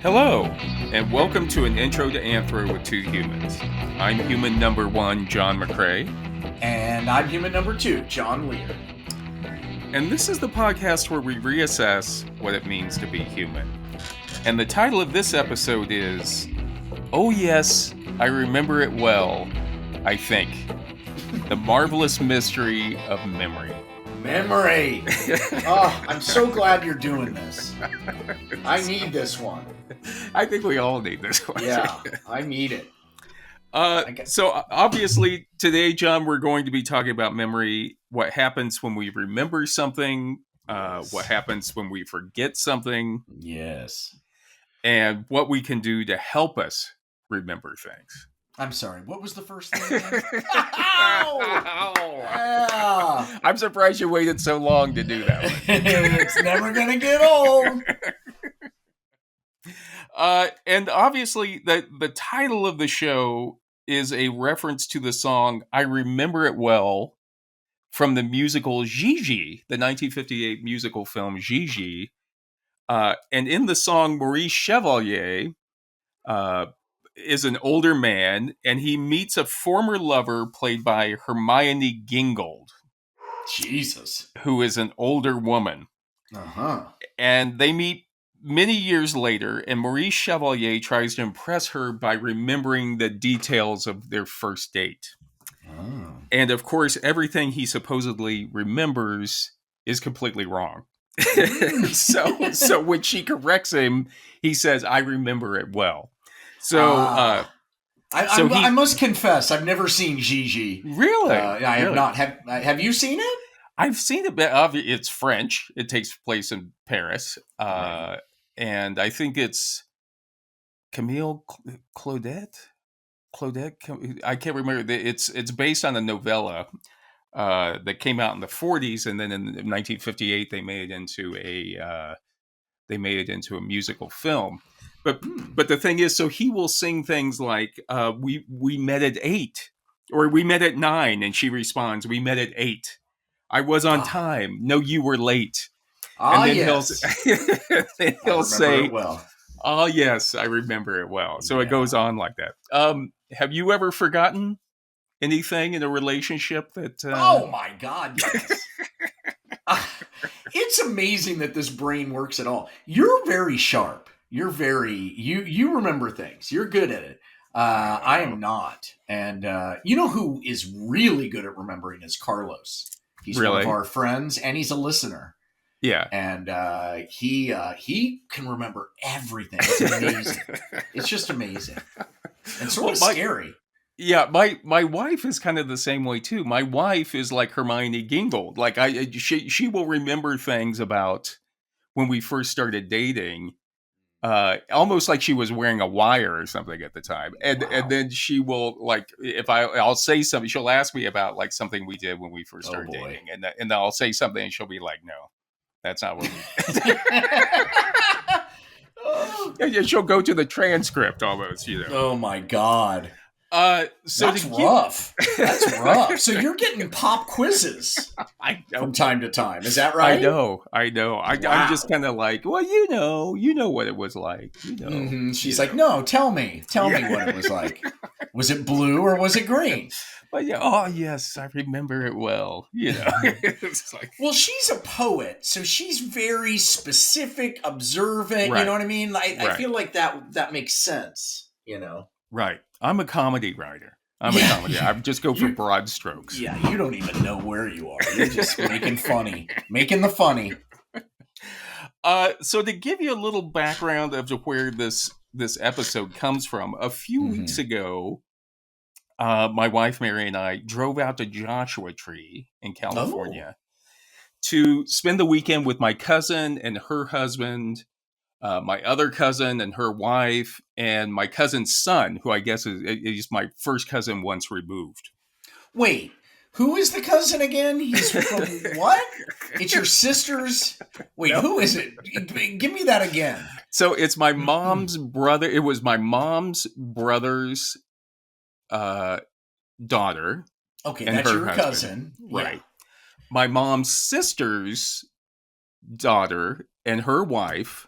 Hello, and welcome to an intro to Anthro with two humans. I'm human number one, John McCray. And I'm human number two, John Lehr. And this is the podcast where we reassess what it means to be human. And the title of this episode is, Oh Yes, I Remember It Well, I Think. The Marvelous Mystery of Memory. Memory! Oh, I'm so glad you're doing this. I need this one. I think we all need this one. Yeah, I need it. So obviously today, John, we're going to be talking about memory, what happens when we remember something, what happens when we forget something. Yes. And what we can do to help us remember things. I'm sorry, what was the first thing again? Ow! I'm surprised you waited so long to do that one. It's never going to get old. And obviously, the title of the show is a reference to the song I Remember It Well from the musical Gigi, the 1958 musical film Gigi. And in the song, Maurice Chevalier is an older man, and he meets a former lover played by Hermione Gingold. Jesus. Who is an older woman. Uh-huh. And they meet many years later, and Maurice Chevalier tries to impress her by remembering the details of their first date. Oh. And of course, everything he supposedly remembers is completely wrong. So when she corrects him, he says, I remember it well. So, I must confess, I've never seen Gigi. Really? I have not. Have you seen it? I've seen it, but it's French. It takes place in Paris. Right. And I think it's Camille Claudette? I can't remember. It's based on a novella that came out in the 40s, and then in 1958 they made it into a musical film. But the thing is, so he will sing things like, we met at 8, or we met at 9, and she responds, we met at 8. I was on time. No, you were late. And then he'll say, well. Oh, yes, I remember it well. So It goes on like that. Have you ever forgotten anything in a relationship that... Oh, my God, yes. It's amazing that this brain works at all. You're very sharp. You're very... You remember things. You're good at it. I am not. And you know who is really good at remembering is Carlos. He's one of our friends, and he's a listener. Yeah. And he can remember everything. It's amazing. It's just amazing. And sort of scary. Yeah, my wife is kind of the same way too. My wife is like Hermione Gingold. Like she will remember things about when we first started dating, almost like she was wearing a wire or something at the time. And then she will, like, if I'll say something, she'll ask me about like something we did when we first started dating, and then I'll say something, and she'll be like, "No, that's not what we did." She'll go to the transcript almost, you know. Oh my God. So that's rough. That's rough. So you're getting pop quizzes from time to time. Is that right? I know. Wow. I'm just kind of like, well, you know what it was like. You know. Mm-hmm. She's like, no, tell me what it was like. Was it blue or was it green? But yeah, oh yes, I remember it well. You know. It's like, well, she's a poet, so she's very specific, observant. Right. You know what I mean? I feel like that makes sense. You know. Right. I'm a comedy writer. A comedy. I just go for broad strokes. Yeah, you don't even know where you are. You're just making the funny. So to give you a little background of where this episode comes from, a few weeks ago, my wife Mary and I drove out to Joshua Tree in California to spend the weekend with my cousin and her husband, my other cousin and her wife, and my cousin's son, who I guess is my first cousin once removed. Wait, who is the cousin again? He's from what? It's your sister's... Wait, no. Who is it? Give me that again. So it's my mom's brother. It was my mom's brother's daughter. Okay, and that's your husband. Cousin. Right. Yeah. My mom's sister's daughter and her wife...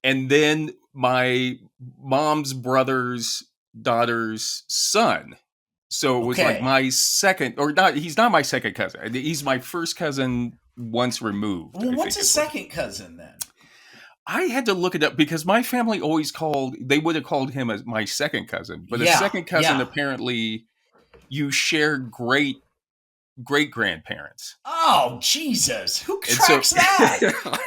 and then my mom's brother's daughter's son. So it was like Okay. my second, or not, he's not my second cousin. He's my first cousin once removed. Well, I what's think a is what. second cousin then? I had to look it up because my family always they would have called him as my second cousin. But a Yeah, second cousin, yeah. apparently, you share great grandparents. Oh, Jesus. Who And so tracks that?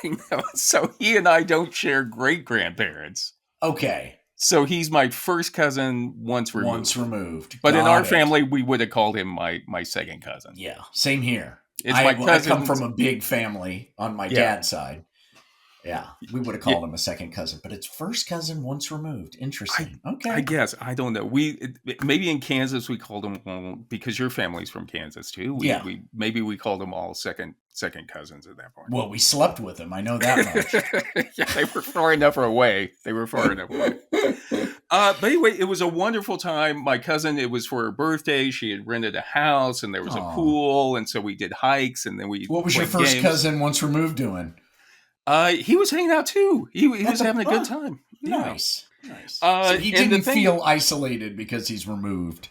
I know. So he and I don't share great grandparents. Okay. So he's my first cousin once removed. Once removed. But in Got our it. family, we would have called him my second cousin. Yeah, same here. It's my I come cousin's- from a big family on my Yeah. dad's side. Yeah, we would have called him a second cousin, but it's first cousin once removed. Interesting. Okay. I guess. I don't know. Maybe in Kansas we called them, well, because your family's from Kansas too. Yeah. Maybe we called them all second cousins at that point. Well, we slept with him. I know that much. Yeah, they were far enough away. But anyway, it was a wonderful time. My cousin, it was for her birthday. She had rented a house and there was Aw. a pool. And so we did hikes and then we What was your played first games. cousin once removed doing? He was hanging out too. He was having a good time. Yeah. Nice. Uh, So he and the didn't thing- feel isolated because he's removed.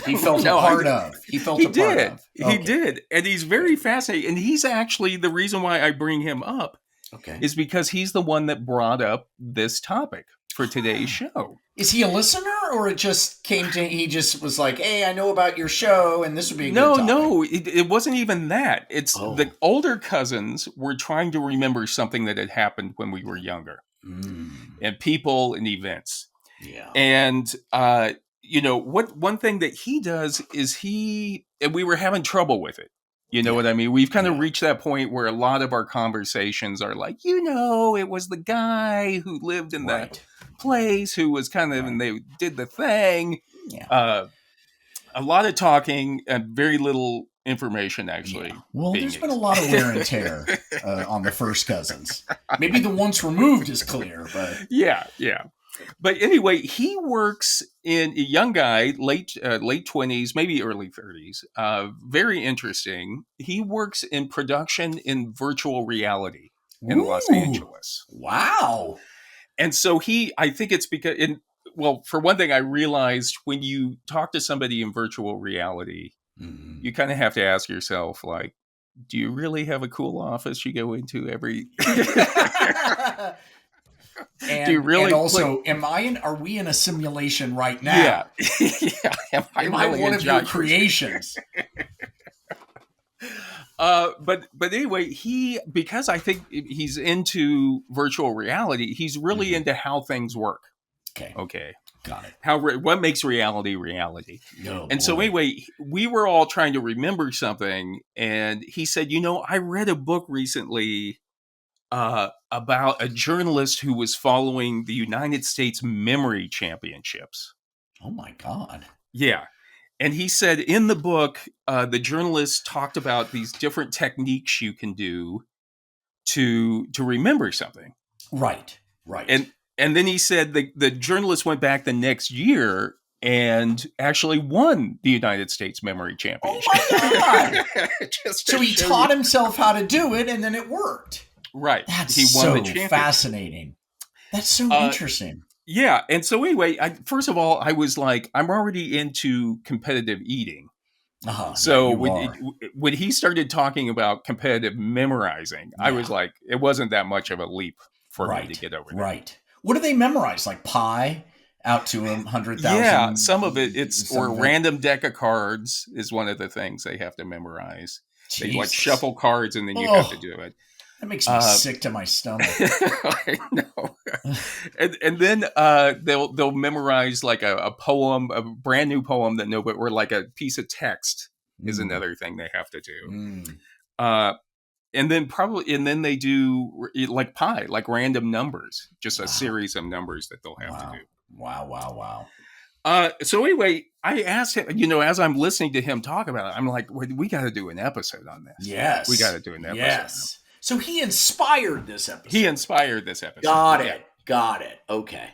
He felt No, a part of. He felt He a part did. of. He Okay. did. And he's very fascinating. And he's actually the reason why I bring him up Okay. is because he's the one that brought up this topic for today's show. Is he a listener, or it just came to? He just was like, "Hey, I know about your show, and this would be a good topic." No, it wasn't even that. It's Oh. the older cousins were trying to remember something that had happened when we were younger, and people and events. Yeah. And one thing that he does is and we were having trouble with it. You know what I mean? We've kind of reached that point where a lot of our conversations are like, it was the guy who lived in that place who was kind of, and they did the thing. Yeah. A lot of talking and very little information actually. Yeah. Well, being there's been a lot of wear and tear on the first cousins. Maybe the once removed is clear, but yeah. But anyway, he works in a young guy, late 20s, maybe early 30s. Very interesting. He works in production in virtual reality in Los Angeles. Wow. And so I think it's because, for one thing, I realized when you talk to somebody in virtual reality, you kind of have to ask yourself, like, do you really have a cool office you go into every... And, do you really and also, are we in a simulation right now? Yeah. Am I Am really I one in of your Josh's- creations? But anyway, because I think he's into virtual reality, he's really into how things work. Okay. Got it. What makes reality? Oh, And so anyway, we were all trying to remember something, and he said, I read a book recently about a journalist who was following the United States Memory Championships. Oh my God. Yeah. And he said in the book, the journalist talked about these different techniques you can do to remember something. Right. And then he said the journalist went back the next year and actually won the United States Memory Championship. Oh my God. So he show taught you- himself how to do it, and then it worked. Right. That's He won so the championship. fascinating. That's so interesting. Yeah. And so anyway, first of all, I was like, I'm already into competitive eating. So when he started talking about competitive memorizing, I was like, it wasn't that much of a leap for me to get over there. Right. What do they memorize? Like pi out to 100,000? Yeah, some of it, random deck of cards is one of the things they have to memorize. They like shuffle cards and then you have to do it. That makes me sick to my stomach. I know. and then they'll memorize like a poem, a brand new poem or like a piece of text is another thing they have to do. And then they do like pi, like random numbers, just a series of numbers that they'll have to do. Wow. So anyway, I asked him, as I'm listening to him talk about it, I'm like, we got to do an episode on this. Yes. We got to do an episode. Yes. So he inspired this episode. He inspired this episode. Got it. Okay.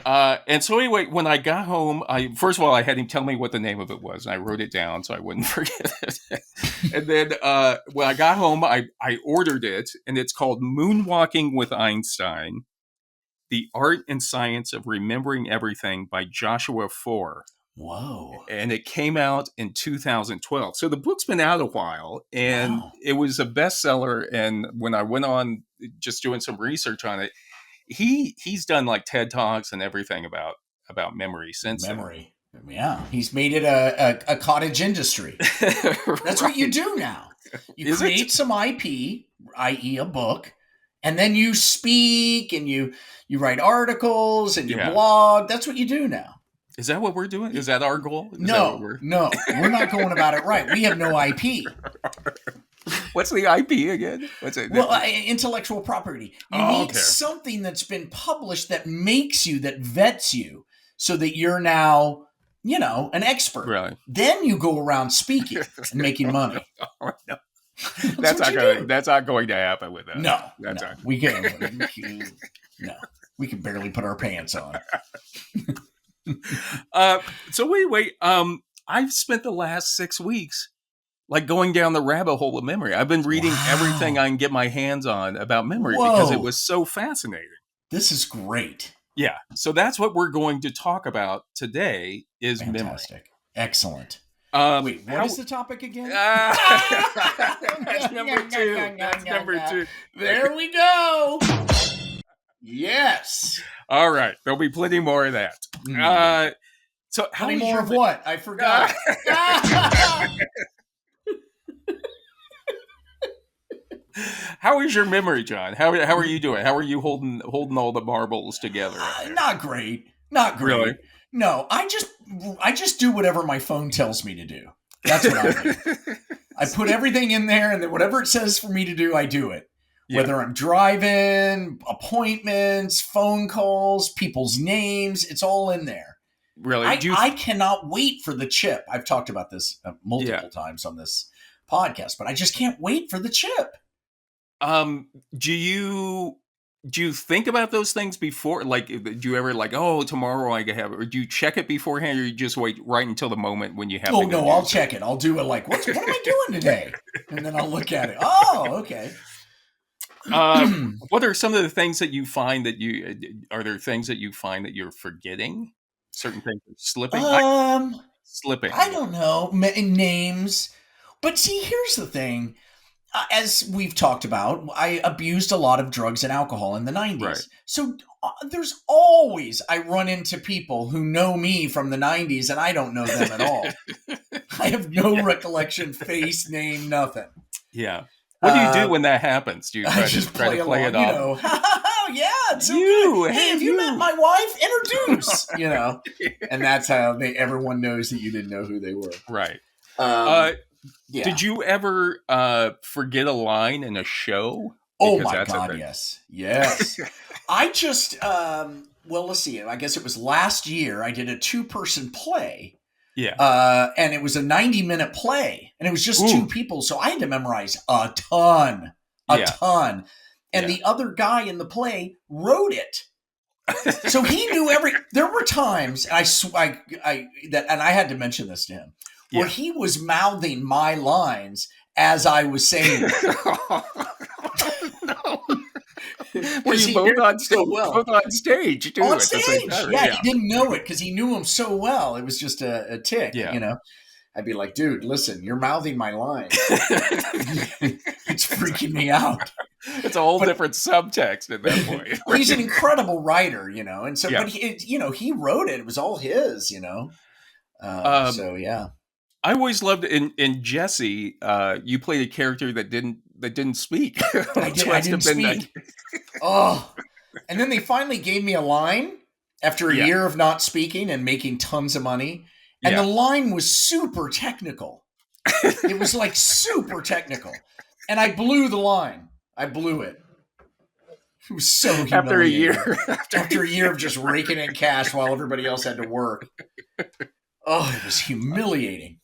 And so anyway, when I got home, first of all, I had him tell me what the name of it was, and I wrote it down so I wouldn't forget it. And then when I got home, I ordered it, and it's called Moonwalking with Einstein: The Art and Science of Remembering Everything by Joshua Foer. Whoa. And it came out in 2012. So the book's been out a while, and it was a bestseller. And when I went on just doing some research on it, he's done like TED Talks and everything about memory since memory. Then. Yeah, he's made it a cottage industry. That's what you do now. You create some IP, i.e., a book, and then you speak and you write articles and you blog. That's what you do now. Is that what we're doing? Is that our goal? No, we're not going about it right. We have no IP. What's the IP again? What's it? Well, intellectual property. You need something that's been published that makes you, that vets you, so that you're now, an expert. Right. Then you go around speaking and making money. Oh, no. That's not going to happen with us. No, we can. No, we can barely put our pants on. So wait. I've spent the last 6 weeks like going down the rabbit hole of memory. I've been reading everything I can get my hands on about memory because it was so fascinating. This is great. Yeah. So that's what we're going to talk about today is Fantastic. Memory. Excellent. Wait, what is the topic again? That's number 2. That's number 2. There we go. Yes. All right. There'll be plenty more of that. So how many more of what? I forgot. How is your memory, John? How are you doing? How are you holding all the marbles together? Not great. Not great. Really? No, I just do whatever my phone tells me to do. That's what I do. I put everything in there, and then whatever it says for me to do, I do it. Yeah. Whether I'm driving, appointments, phone calls, people's names, it's all in there. Really? I cannot wait for the chip. I've talked about this multiple times on this podcast, but I just can't wait for the chip. Do you think about those things before? Like, do you ever tomorrow I can have it? Or do you check it beforehand, or you just wait right until the moment when you have to go? I'll check it. I'll do it what am I doing today? And then I'll look at it. Oh, okay. What are some of the things that you find are there things that you find that you're forgetting? Certain things are slipping? Slipping. I don't know. Names. But see, here's the thing. As we've talked about, I abused a lot of drugs and alcohol in the 90s. Right. So there's always, I run into people who know me from the 90s and I don't know them at all. I have no recollection, face, name, nothing. Yeah. What do you do when that happens? Do you try to play it off? Yeah, it's so good. Hey, have you met my wife? Introduce, And that's how everyone knows that you didn't know who they were. Right. Yeah. Did you ever forget a line in a show? Oh my God, yes. I just, let's see. I guess it was last year. I did a 2-person play. Yeah. And it was a 90-minute play, and it was just 2 people. So I had to memorize a ton. And the other guy in the play wrote it. So he knew there were times, and I had to mention this to him, where he was mouthing my lines as I was saying it. Were you both on stage? Too, on stage, yeah. He didn't know it because he knew him so well. It was just a tick, I'd be like, dude, listen, you're mouthing my lines. It's freaking me out. It's a whole different subtext at that point. He's an incredible writer, and so, but he wrote it. It was all his, So yeah. I always loved in Jesse. You played a character that didn't speak. I didn't speak. And then they finally gave me a line after a year of not speaking and making tons of money. And the line was super technical. It was like super technical. And I blew the line. I blew it. It was so humiliating. After a year. After a year of just raking in cash while everybody else had to work. Oh, it was humiliating.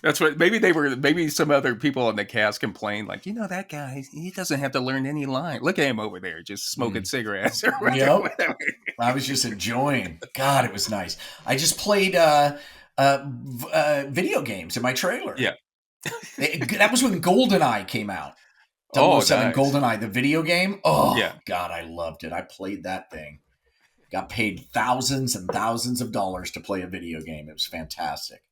That's what maybe some other people on the cast complained, like, that guy, he doesn't have to learn any line. Look at him over there just smoking cigarettes or Yep. whatever. I was just enjoying. God, it was nice. I just played video games in my trailer. Yeah. That was when GoldenEye came out. Oh, 007 nice. GoldenEye, the video game. Oh, Yeah. God, I loved it. I played that thing. Got paid thousands and thousands of dollars to play a video game. It was fantastic.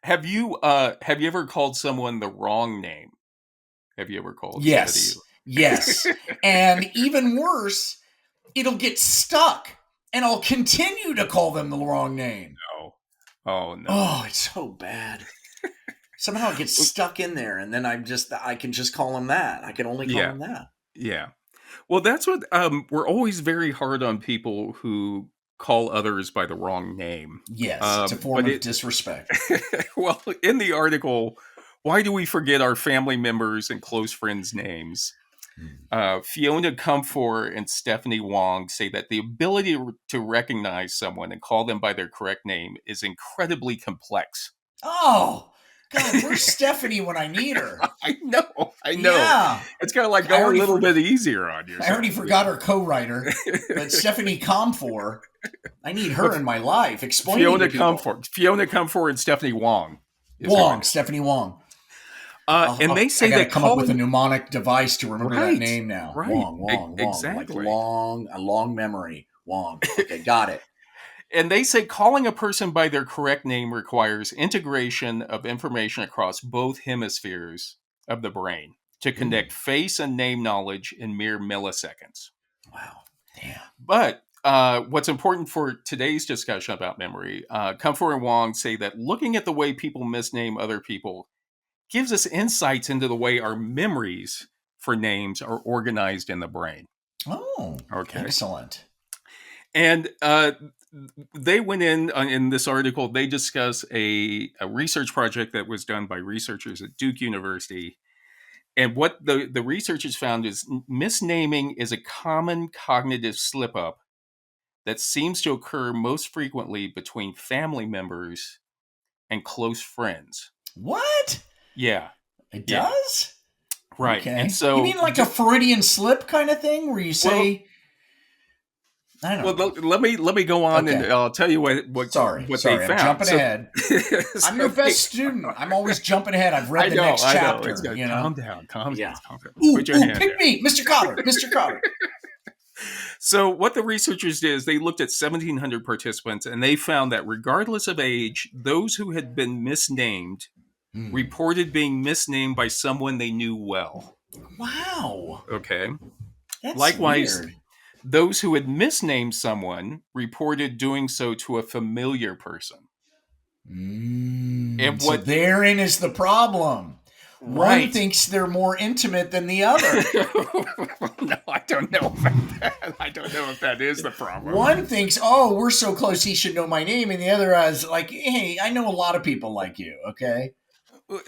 Have you ever called someone the wrong name? Have you ever called somebody? Yes. And even worse, it'll get stuck and I'll continue to call them the wrong name. No. Oh, no. Oh, it's so bad. Somehow it gets stuck in there, and then I can just call him that. I can only call him that. Yeah. Well, that's what we're always very hard on people who call others by the wrong name. Yes, it's a form of disrespect. Well, in the article, why do we forget our family members and close friends' names? Fiona Comfort and Stephanie Wong say that the ability to recognize someone and call them by their correct name is incredibly complex. Oh, God, where's Stephanie when I need her? I know. Yeah. It's kind of like going a little bit easier on you. I already forgot her co-writer, but Stephanie Comfort, I need her in my life. Explain Fiona Comfort and Stephanie Wong. Stephanie Wong. And they say I come up with a mnemonic device to remember that name now. Right. Wong. Exactly. Like a long memory. Wong. Okay, got it. And they say calling a person by their correct name requires integration of information across both hemispheres of the brain to connect face and name knowledge in mere milliseconds. Wow. Damn. But what's important for today's discussion about memory, Comfort and Wong say that looking at the way people misname other people gives us insights into the way our memories for names are organized in the brain. Oh, okay. Excellent. And they went in this article, they discuss a research project that was done by researchers at Duke University. And what the researchers found is misnaming is a common cognitive slip-up that seems to occur most frequently between family members and close friends. What? Yeah. It does? Right. Okay. And so, you mean like a Freudian slip kind of thing where you say... I don't know. Let me go on and I'll tell you what Sorry, they found. I'm jumping ahead. I'm your best student. I'm always jumping ahead. I've read the next chapter. Calm down. Ooh, pick me, Mr. Cotter. So what the researchers did is they looked at 1,700 participants and they found that regardless of age, those who had been misnamed reported being misnamed by someone they knew well. Wow. Okay. That's Likewise, weird. Those who had misnamed someone reported doing so to a familiar person. And so therein is the problem. Right. One thinks they're more intimate than the other. No, I don't know about that. I don't know if that is the problem. One thinks, oh, we're so close, he should know my name. And the other is like, hey, I know a lot of people like you, okay?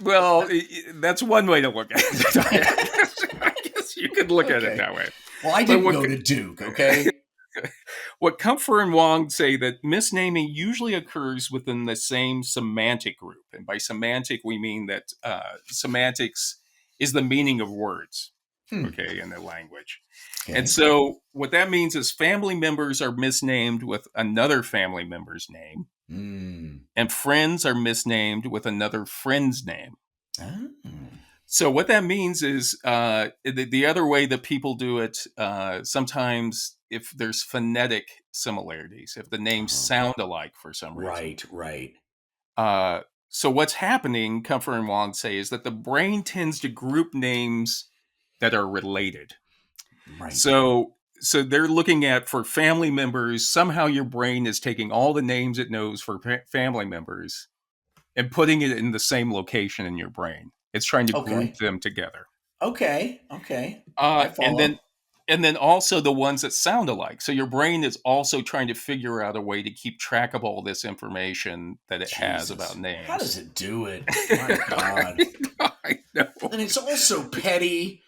Well, that's one way to look at it. I guess you could look at it that way. Well, I didn't go to Duke, okay? What Comfort and Wong say that misnaming usually occurs within the same semantic group. And by semantic, we mean that semantics is the meaning of words, okay, in the language. Okay. And so what that means is family members are misnamed with another family member's name. And friends are misnamed with another friend's name. So what that means is the other way that people do it, sometimes if there's phonetic similarities, if the names sound alike for some reason. Right. So what's happening, Comfort and Wong say, is that the brain tends to group names that are related. Right. So they're looking at, for family members, somehow your brain is taking all the names it knows for family members and putting it in the same location in your brain. It's trying to group them together. Okay. And then also the ones that sound alike. So your brain is also trying to figure out a way to keep track of all this information that it has about names. How does it do it? My God. I know. And it's also petty.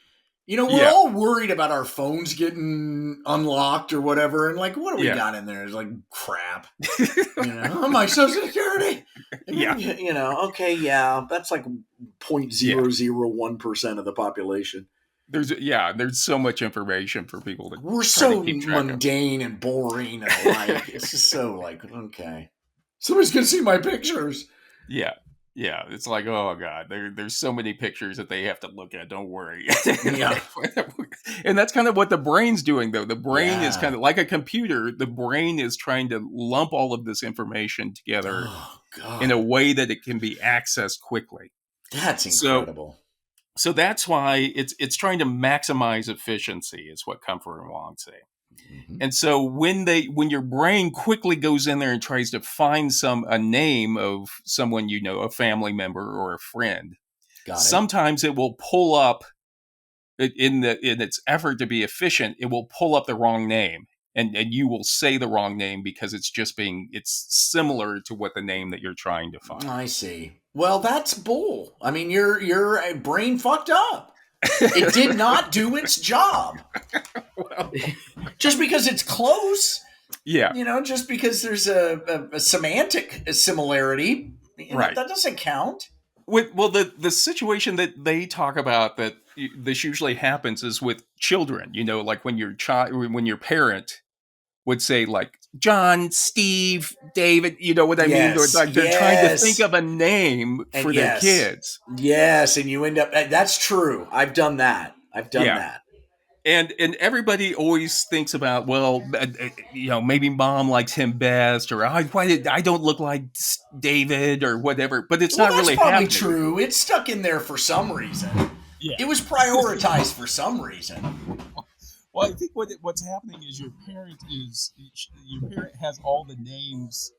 We're all worried about our phones getting unlocked or whatever. And like, what do we got in there? It's like crap. Oh, my Social Security. Okay, yeah. That's like 0.001% of the population. There's so much information for people to We're so mundane and boring and alike. It's just so like, okay. Somebody's going to see my pictures. Yeah. Yeah, it's like, oh god, there's so many pictures that they have to look at. Don't worry. Yeah. And that's kind of what the brain's doing, though. The brain is kind of like a computer. The brain is trying to lump all of this information together in a way that it can be accessed quickly. That's incredible. So that's why it's trying to maximize efficiency, is what Comfort and Wong say. Mm-hmm. And so when your brain quickly goes in there and tries to find a name of someone, a family member or a friend, sometimes it will pull up in its effort to be efficient, it will pull up the wrong name, and you will say the wrong name because it's similar to what the name that you're trying to find. I see. Well, that's bull. I mean, your brain fucked up. It did not do its job. Well, just because it's close. Yeah. Just because there's a semantic similarity. Right. That doesn't count. Well, the situation that they talk about that this usually happens is with children, like when your parent would say like John, Steve, David, you know what I mean? Or like they're trying to think of a name for their kids. Yes, and you end up, that's true. I've done that. And everybody always thinks about, well, maybe mom likes him best, or I don't look like David or whatever, but it's not really happening. That's probably true. It's stuck in there for some reason. Yeah. It was prioritized for some reason. Well, I think what's happening is your parent has all the names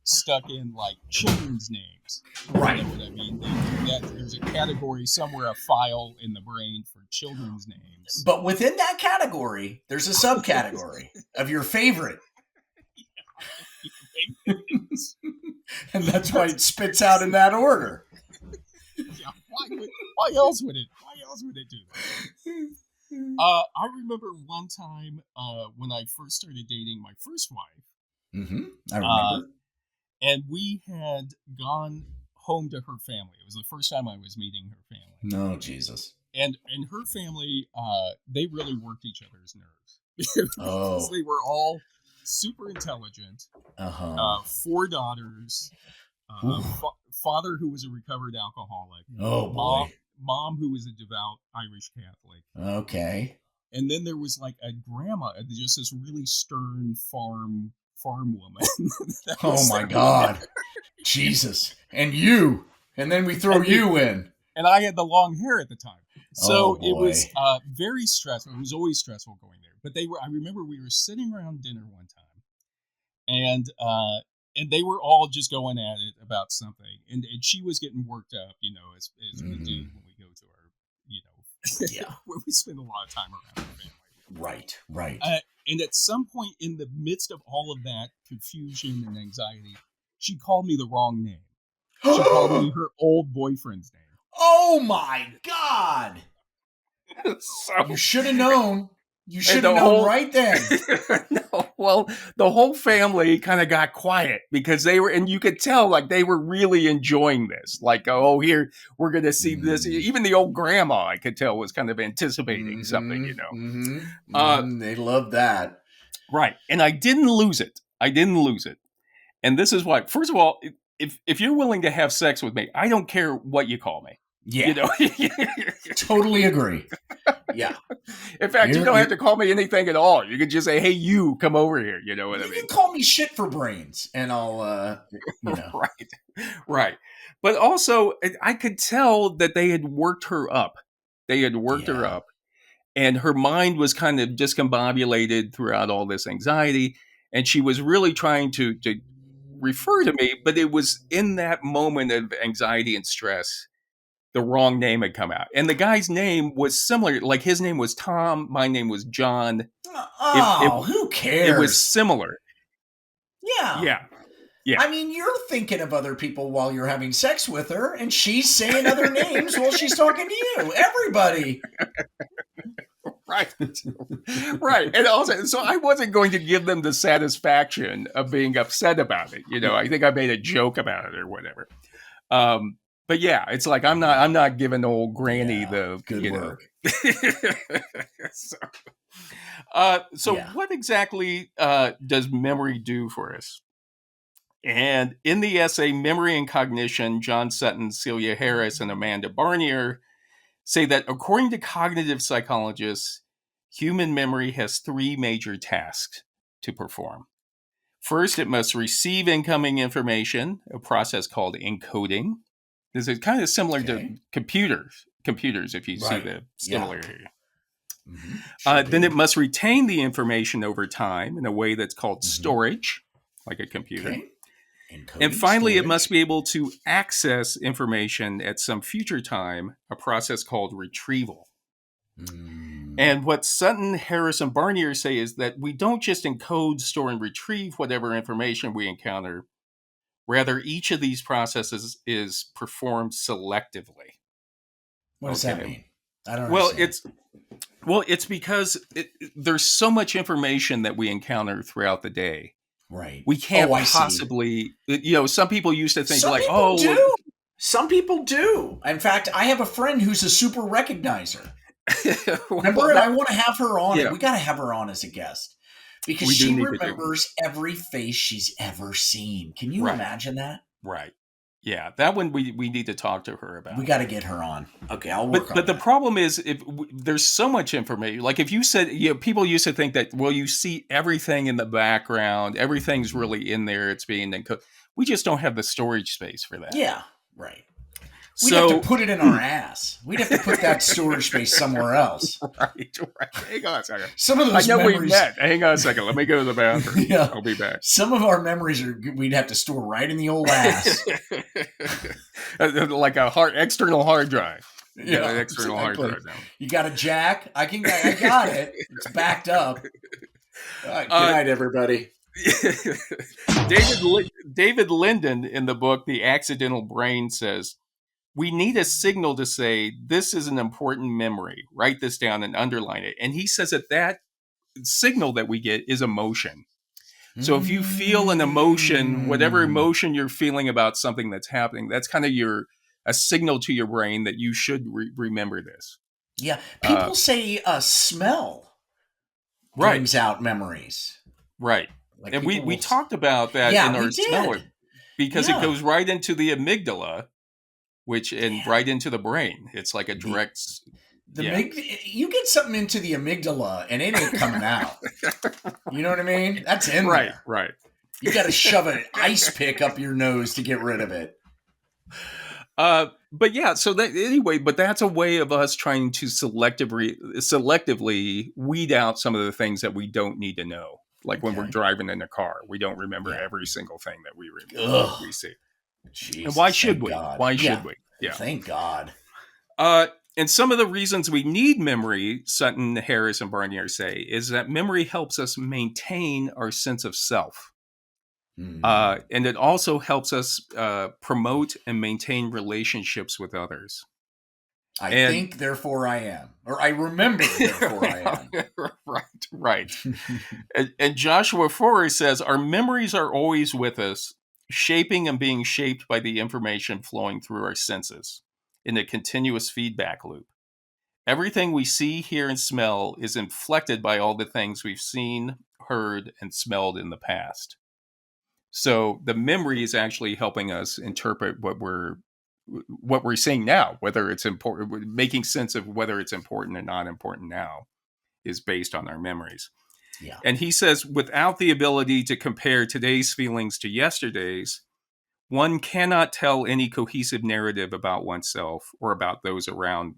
stuck in like children's names. Right. You know what I mean? There's a category somewhere, a file in the brain for children's names. But within that category, there's a subcategory of your favorite. And that's why it spits out in that order. Yeah, why else would it do that? I remember one time when I first started dating my first wife. Mm-hmm. I remember. And we had gone home to her family. It was the first time I was meeting her family. No, Jesus. And her family, they really worked each other's nerves. Because they were all super intelligent. 4 daughters. Father who was a recovered alcoholic. Oh, boy. Mom who was a devout Irish Catholic. Okay. And then there was like a grandma, just this really stern farm woman. Oh my God. Jesus. And you. And then we throw you in. And I had the long hair at the time. So it was very stressful. It was always stressful going there. But I remember we were sitting around dinner one time, and they were all just going at it about something. And she was getting worked up, as we do when we go to our, where we spend a lot of time around our family. Right. And at some point in the midst of all of that confusion and anxiety, she called me the wrong name. She called me her old boyfriend's name. Oh my God! So, you should have known. You should have known right then. No, well, the whole family kind of got quiet because and you could tell like they were really enjoying this. Like, here, we're going to see this. Even the old grandma, I could tell, was kind of anticipating something, They loved that. Right. And I didn't lose it. And this is why, first of all, if you're willing to have sex with me, I don't care what you call me. Yeah. Totally agree. Yeah. In fact, you don't have to call me anything at all. You can just say, hey, you come over here. You know what I mean? You can call me shit for brains and I'll, Right. But also, I could tell that they had worked her up. Her up. And her mind was kind of discombobulated throughout all this anxiety. And she was really trying to refer to me. But it was in that moment of anxiety and stress, the wrong name had come out. And the guy's name was similar. Like his name was Tom. My name was John. Who cares? It was similar. Yeah. I mean, you're thinking of other people while you're having sex with her, and she's saying other names while she's talking to you. Everybody. Right. Right. And also, so I wasn't going to give them the satisfaction of being upset about it. I think I made a joke about it or whatever. But yeah, it's like I'm not giving old granny good work. So, so what exactly does memory do for us? And in the essay Memory and Cognition, John Sutton, Celia Harris, and Amanda Barnier say that according to cognitive psychologists, human memory has three major tasks to perform. First, it must receive incoming information, a process called encoding. This is kind of similar to computers, if you see the similarity. Mm-hmm. Then it must retain the information over time in a way that's called storage, like a computer. Okay. And finally, it must be able to access information at some future time, a process called retrieval. And what Sutton, Harris, and Barnier say is that we don't just encode, store, and retrieve whatever information we encounter. Rather, each of these processes is performed selectively. What does that mean? I don't understand. It's because there's so much information that we encounter throughout the day. Right. We can't possibly, some people used to think Some people do. In fact, I have a friend who's a super recognizer. Remember, I want to have her on. We got to have her on as a guest because she remembers every face she's ever seen. Can you imagine that? Right. Yeah, that one we need to talk to her about. We got to get her on. Okay, I'll work on But the problem is, there's so much information. Like if you said, people used to think that, well, you see everything in the background, everything's really in there, it's being encoded. We just don't have the storage space for that. Yeah, right. We'd have to put it in our ass. We'd have to put that storage space somewhere else. Right. Hang on a second. Some of those memories... we met. Hang on a second. Let me go to the bathroom. I'll be back. Some of our memories we'd have to store right in the old ass. Like external hard drive. Yeah, an external hard drive now. You got a jack? I got it. It's backed up. All right, good night, everybody. David Linden in the book The Accidental Brain says, we need a signal to say, this is an important memory. Write this down and underline it. And he says that signal that we get is emotion. So if you feel an emotion, whatever emotion you're feeling about something that's happening, that's kind of a signal to your brain that you should remember this. Yeah. People say smell brings out memories. Right. Like and we talked about that in our smeller because it goes right into the amygdala. Right into the brain. It's like a direct... You get something into the amygdala and it ain't coming out. You know what I mean? That's in there. Right. You got to shove an ice pick up your nose to get rid of it. But yeah, so but that's a way of us trying to selectively weed out some of the things that we don't need to know. Like when we're driving in a car, we don't remember every single thing that we see. Jesus, and why should we? God. Why should we? Yeah. Thank God. And some of the reasons we need memory, Sutton, Harris, and Barnier say, is that memory helps us maintain our sense of self. And it also helps us promote and maintain relationships with others. I think, therefore I am. Or I remember, therefore I am. Right. And Joshua Foer says, our memories are always with us, shaping and being shaped by the information flowing through our senses in a continuous feedback loop. Everything we see, hear, and smell is inflected by all the things we've seen, heard, and smelled in the past. So the memory is actually helping us interpret what we're seeing now, whether it's important, making sense of whether it's important or not important now is based on our memories. Yeah. And he says, without the ability to compare today's feelings to yesterday's, one cannot tell any cohesive narrative about oneself or about those around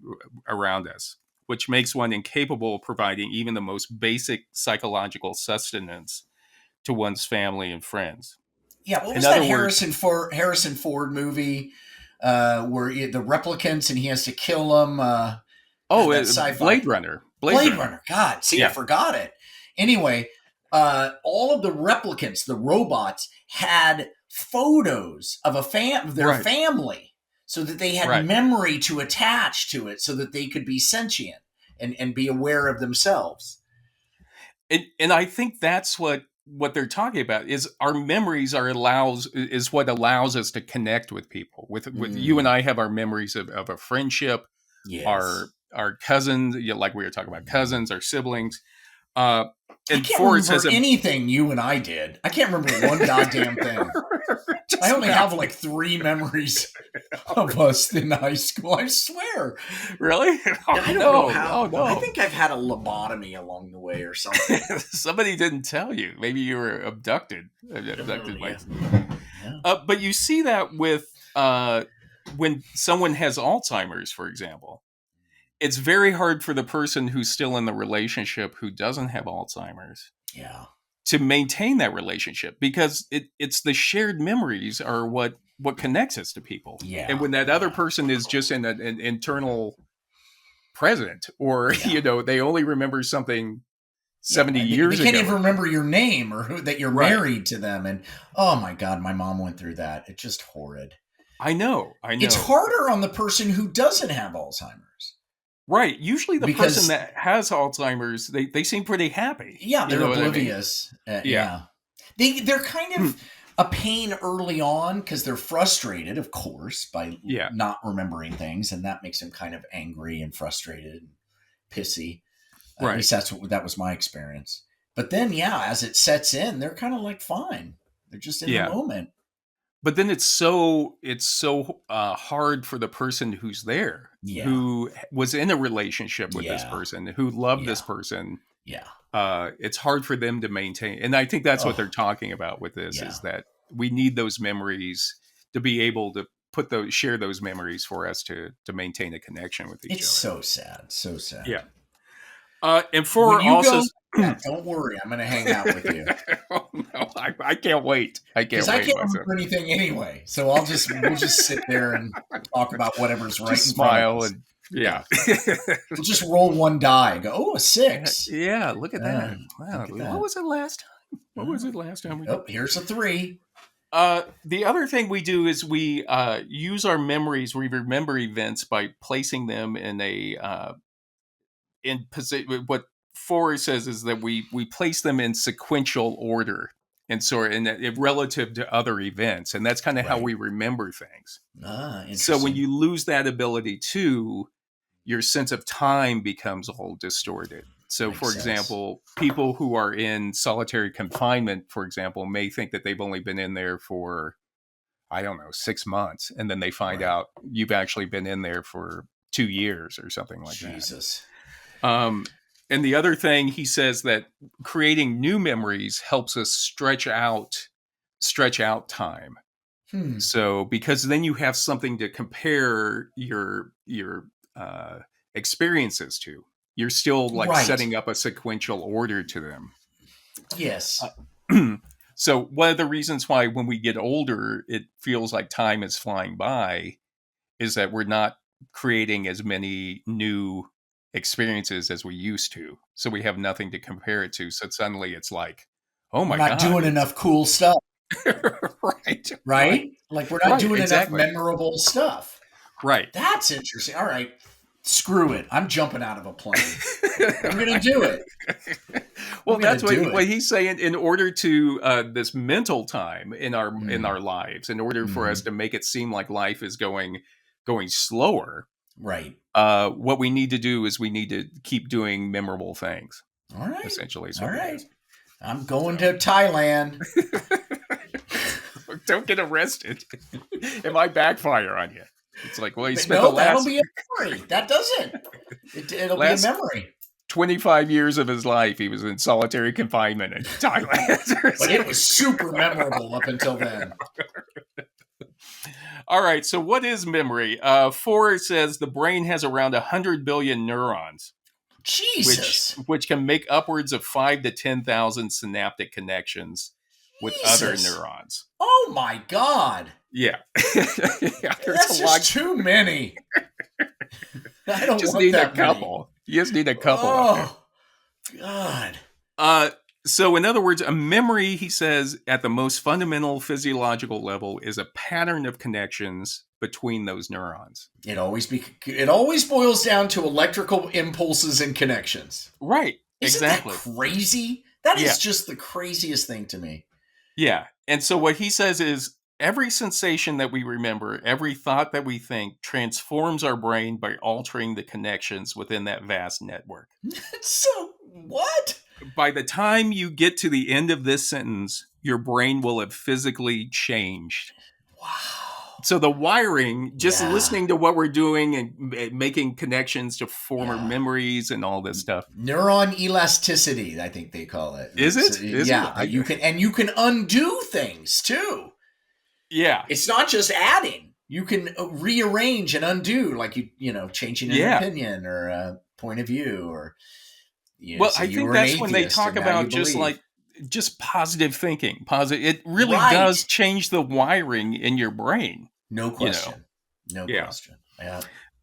us, which makes one incapable of providing even the most basic psychological sustenance to one's family and friends. Yeah, what was that Harrison Ford movie where the replicants and he has to kill them? Blade Runner. Blade Runner. God, see, I forgot it. Anyway, all of the replicants, the robots, had photos of their family so that they had memory to attach to it so that they could be sentient. and be aware of themselves. And I think that's what they're talking about is our memories is what allows us to connect with people. With you and I have our memories of a friendship, Yes. our cousins, like we were talking about cousins, our siblings. I can't remember anything you and I did. I can't remember one goddamn thing. I only have like 3 memories of us in high school. I swear. Really? I don't know how. No. I think I've had a lobotomy along the way or something. Somebody didn't tell you. Maybe you were abducted. But you see that with when someone has Alzheimer's, for example. It's very hard for the person who's still in the relationship who doesn't have Alzheimer's to maintain that relationship because it's the shared memories are what connects us to people. Yeah. And when that other person is just in an internal present or, they only remember something 70 years ago. They can't even remember your name or that you're married to them. And, oh my God, my mom went through that. It's just horrid. I know. It's harder on the person who doesn't have Alzheimer's. Right. Usually the person that has Alzheimer's, they seem pretty happy. Yeah, they're oblivious. I mean? They're kind of a pain early on because they're frustrated, of course, by not remembering things. And that makes them kind of angry and frustrated and pissy. At least that was my experience. But then, as it sets in, they're kind of like fine. They're just in the moment. But then it's so hard for the person who's there, who was in a relationship with this person, who loved this person. Yeah, it's hard for them to maintain, and I think that's what they're talking about with this is that we need those memories to be able to share those memories for us to maintain a connection with each other. It's so sad, so sad. Yeah. And Foer also. Don't worry, I'm going to hang out with you. Oh, no, I can't wait. I can't remember anything anyway, so we'll just sit there and talk about whatever's right. Just smile and we'll just roll one die. Go, a 6. Yeah, look at that. Wow, what was it last time? What was it last time? Here's a 3. The other thing we do is we use our memories. We remember events by placing them in in position. What Foer says is that we place them in sequential order and relative to other events, and that's kind of how we remember things. So when you lose that ability too, your sense of time becomes all distorted. So, for example, people who are in solitary confinement, for example, may think that they've only been in there for, 6 months, and then they find out you've actually been in there for 2 years or something like that. And the other thing, he says that creating new memories helps us stretch out time. So because then you have something to compare your experiences to. You're still setting up a sequential order to them. Yes. So one of the reasons why when we get older, it feels like time is flying by is that we're not creating as many new experiences as we used to. So we have nothing to compare it to. So suddenly it's like, oh my God. We're not doing enough cool stuff. Right? Like we're not doing enough memorable stuff. Right. That's interesting. All right. Screw it. I'm jumping out of a plane. I'm going to do it. Well, that's what he's saying. In order to this mental time in our lives, in order for us to make it seem like life is going slower, right? What we need to do is we need to keep doing memorable things. All right. Essentially. All right. I'm going to Thailand. Don't get arrested. It might backfire on you. It's like, well, he spent that'll be a memory. That doesn't. It'll be a memory. 25 years of his life, he was in solitary confinement in Thailand. But it was super memorable up until then. All right, so what is memory? Foer says the brain has around 100 billion neurons. Jesus. Which can make upwards of 5 to 10,000 synaptic connections with other neurons. Oh my God. Yeah. That's just too many. I don't just want need that a couple. Many. You just need a couple. Oh, God. So, in other words, a memory, he says, at the most fundamental physiological level, is a pattern of connections between those neurons. It always boils down to electrical impulses and connections. Right. Isn't Exactly. that crazy? That is just the craziest thing to me. Yeah. And so what he says is every sensation that we remember, every thought that we think transforms our brain by altering the connections within that vast network. So, what? By the time you get to the end of this sentence, your brain will have physically changed. Wow. So the wiring, just listening to what we're doing and making connections to former memories and all this stuff. Neuron elasticity, I think they call it. Is it? You can undo things too. Yeah. It's not just adding. You can rearrange and undo, like changing an opinion or a point of view, or I think that's when they talk about just positive thinking. It really does change the wiring in your brain. No question. No question. Yeah.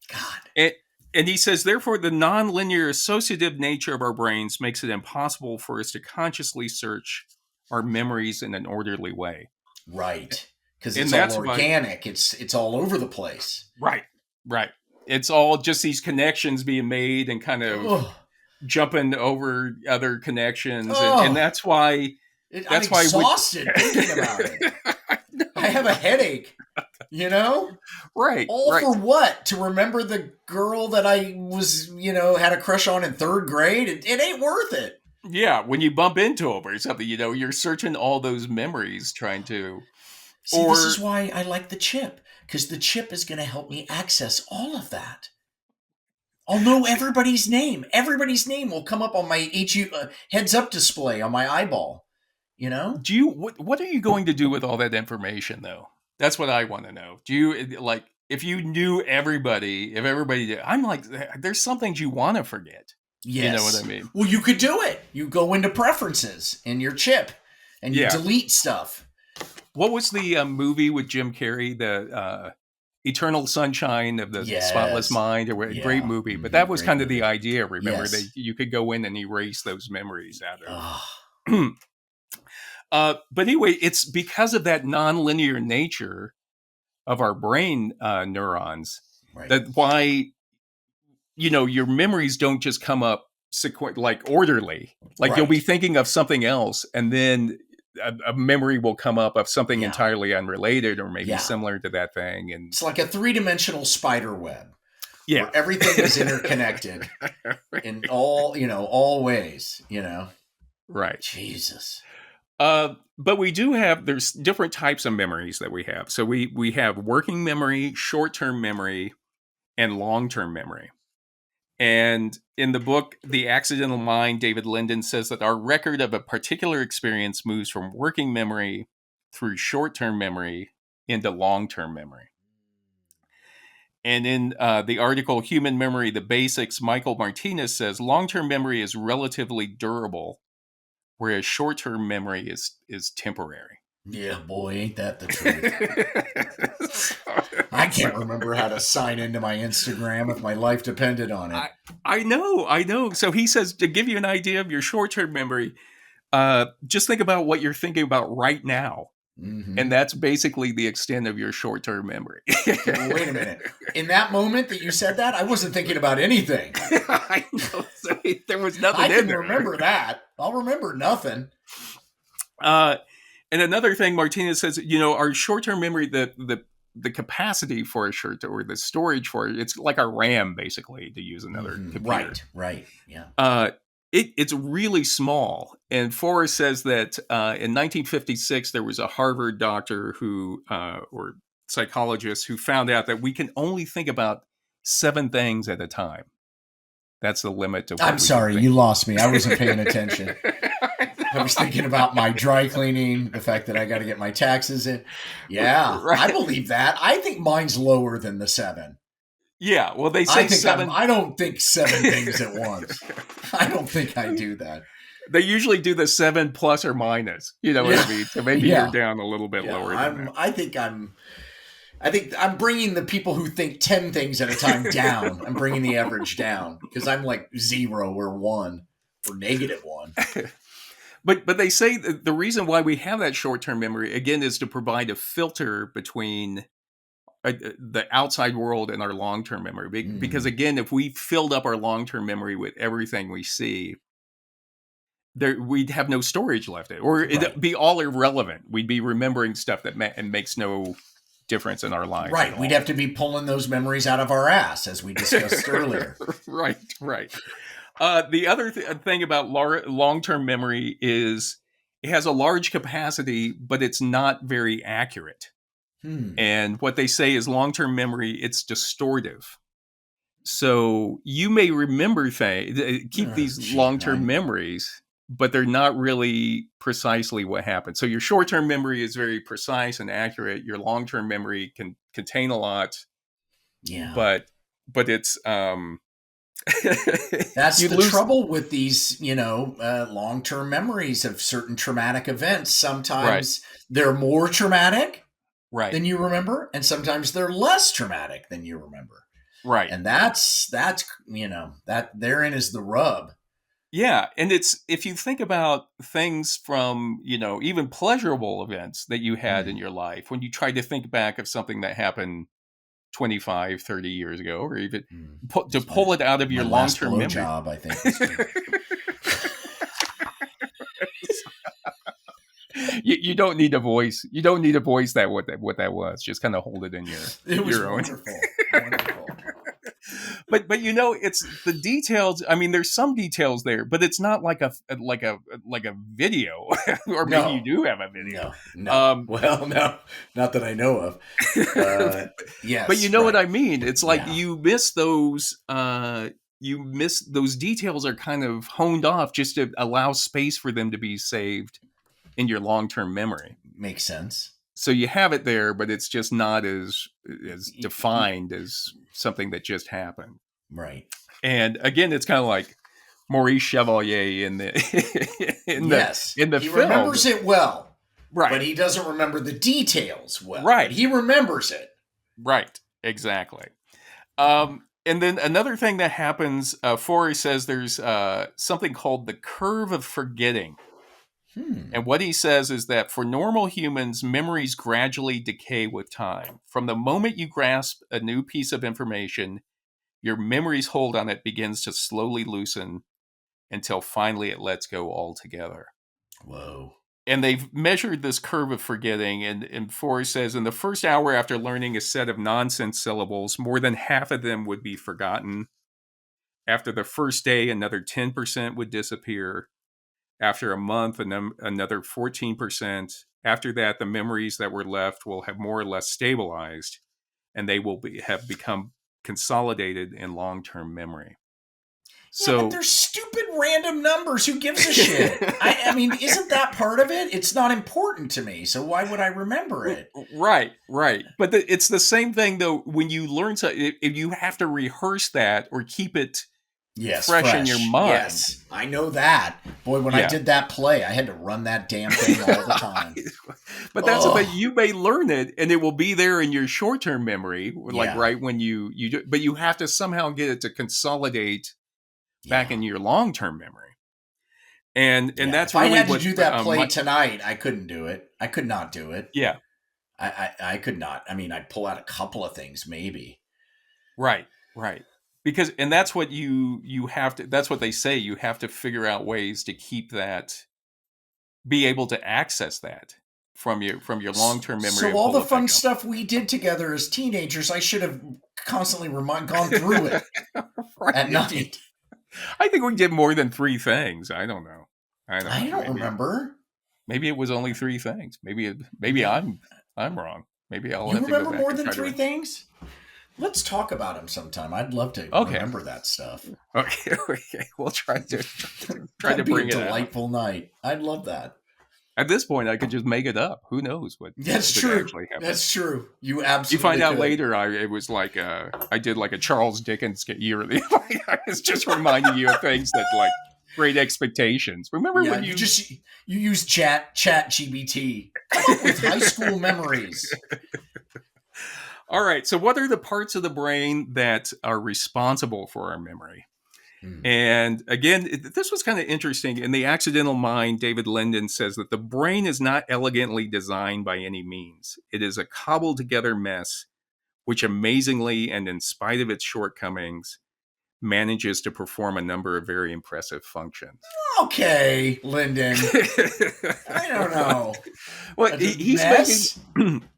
God. And he says, therefore, the nonlinear associative nature of our brains makes it impossible for us to consciously search our memories in an orderly way. Right. Because it's all organic. It's all over the place. Right. It's all just these connections being made and kind of jumping over other connections. And that's why... I'm exhausted thinking about it. I have a headache, Right. For what? To remember the girl that I was, had a crush on in third grade? It ain't worth it. Yeah, when you bump into them or something, you're searching all those memories trying to... See, this is why I like the chip, because the chip is going to help me access all of that. I'll know everybody's name. Everybody's name will come up on my heads-up display on my eyeball. What are you going to do with all that information, though? That's what I want to know. Do you, if you knew everybody, if everybody did, I'm like, there's some things you want to forget. Yes. You know what I mean? Well, you could do it. You go into preferences in your chip and you delete stuff. What was the movie with Jim Carrey, the Eternal Sunshine of the Spotless Mind? Great movie. But that was kind of the idea, remember? That you could go in and erase those memories out of but anyway, it's because of that nonlinear nature of our brain neurons that why, your memories don't just come up orderly. You'll be thinking of something else and then a memory will come up of something entirely unrelated or maybe similar to that thing. And it's like a 3-dimensional spider web. Yeah. Where everything is interconnected in all ways, Right. Jesus. But we do there's different types of memories that we have. So we have working memory, short-term memory, and long-term memory. And in the book, The Accidental Mind, David Linden says that our record of a particular experience moves from working memory through short-term memory into long-term memory. And in the article, Human Memory, The Basics, Michael Martinez says long-term memory is relatively durable, whereas short-term memory is temporary. Yeah, boy, ain't that the truth. I can't remember how to sign into my Instagram if my life depended on it. I know. So he says, to give you an idea of your short-term memory, just think about what you're thinking about right now. Mm-hmm. And that's basically the extent of your short-term memory. Well, wait a minute. In that moment that you said that, I wasn't thinking about anything. I know. So there was nothing in there. I can remember that. I'll remember nothing. And another thing Martinez says, our short-term memory, the capacity for a or the storage for it, it's like a RAM, basically, to use another computer. Right. Yeah. It's really small. And Foer says that in 1956, there was a Harvard doctor or psychologist who found out that we can only think about 7 things at a time. That's the limit to what I'm sorry, you lost me. I wasn't paying attention. I was thinking about my dry cleaning, the fact that I got to get my taxes in. Yeah, right. I believe that. I think mine's lower than the 7. Yeah, well, they say 7. I don't think 7 things at once. I don't think I do that. They usually do the 7 plus or minus. You know what I mean? So maybe you're down a little bit lower than that. I think I'm bringing the people who think 10 things at a time down. I'm bringing the average down because I'm like 0 or 1 or -1. But they say that the reason why we have that short-term memory again is to provide a filter between the outside world and our long-term memory. Because Mm, again, if we filled up our long-term memory with everything we see, we'd have no storage left, or it'd right. be all irrelevant. We'd be remembering stuff that makes no difference in our lives at Right. We'd all. have to be pulling those memories out of our ass, as we discussed earlier. Right, right. The other thing about long-term memory is it has a large capacity, but it's not very accurate. Hmm. And what they say is long-term memory, it's distortive. So you may remember things, keep Oh, these gee, long-term memories, but they're not really precisely what happened. So your short-term memory is very precise and accurate. Your long-term memory can contain a lot, yeah. but it's That's you the lose. trouble with these, long-term memories of certain traumatic events. Right, Sometimes they're more traumatic right, than you remember, and sometimes they're less traumatic than you remember. right. And that therein is the rub. Yeah, and it's if you think about things from, even pleasurable events that you had in Hmm. your life, when you try to think back of something that happened 25, 30 years ago, or even Hmm. to It's pull it out of my your last long-term memory. blowjob, I think, was You don't need a voice. You don't need a voice that what that was. Just kind of hold it in it was your own. wonderful. Wonderful. But it's the details. I mean, there's some details there, but it's not like a video, or maybe you No. do have a video. No. Um, Well, no. Not that I know of. but you Yes, know what right. I mean. It's like Yeah. you miss those. You miss those details are kind of honed off just to allow space for them to be saved in your long term memory. Makes sense. So you have it there, but it's just not as Y- y- defined as something that just happened. Right. And again, it's kind of like Maurice Chevalier in the Yes. in the He film, remembers it well, but right? he doesn't remember the details well, but Right, he remembers it. right, exactly. Uh-huh. And then another thing that happens, Foer says there's something called the curve of forgetting. Hmm. And what he says is that for normal humans, memories gradually decay with time. From the moment you grasp a new piece of information, your memory's hold on it begins to slowly loosen until finally it lets go altogether. Whoa. And they've measured this curve of forgetting. And Foer says in the first hour after learning a set of nonsense syllables, more than half of them would be forgotten. After the first day, another 10% would disappear. After a month, another 14%. After that, the memories that were left will have more or less stabilized, and they will have become consolidated in long term memory. Yeah, but So, they're stupid random numbers. Who gives a shit? I mean, isn't that part of it? It's not important to me, so why would I remember it? right, right. But it's the same thing, though, when you learn to, if you have to rehearse that or keep it Yes, fresh in your fresh. mind. Yes, I know that. Boy, when I Yeah. did that play, I had to run that damn thing all the time. But that's the thing. Oh, You may learn it, and it will be there in your short-term memory, like yeah, right when you do. But you have to somehow get it to consolidate back yeah, in your long-term memory, and yeah. that's If I really had to what do that play tonight, I couldn't do it. I could not do it. yeah, I could not. I mean, I'd pull out a couple of things, maybe. right, right. Because and that's what you have to. That's what they say. You have to figure out ways to keep that, be able to access that from your long-term memory So and all pull the it back fun up. stuff we did together as teenagers, I should have constantly gone through it at Right. night. I think we did more than three things. I don't know. I don't I know. don't remember. Maybe it was only three things. Maybe May- I'm wrong. Maybe I'll You have to go remember back more and than try to. three things? Let's talk about them sometime. I'd love to Okay. remember that stuff. Okay. Okay. We'll try to That'd be a bring it out. delightful night. I'd love that. At this point, I could just make it up. Who knows what That's could true. actually happen? That's true. You You find absolutely out could. later. It was like I did like a Charles Dickens yearly. I was just reminding you of things that like Great Expectations. Remember Yeah, when you use chat GBT. Come up with high school memories. All right. So, what are the parts of the brain that are responsible for our memory? Mm. And again, this was kind of interesting. In The Accidental Mind, David Linden says that the brain is not elegantly designed by any means. It is a cobbled together mess, which amazingly and in spite of its shortcomings, manages to perform a number of very impressive functions. Okay, Lyndon. I don't know. Well, he's mess? making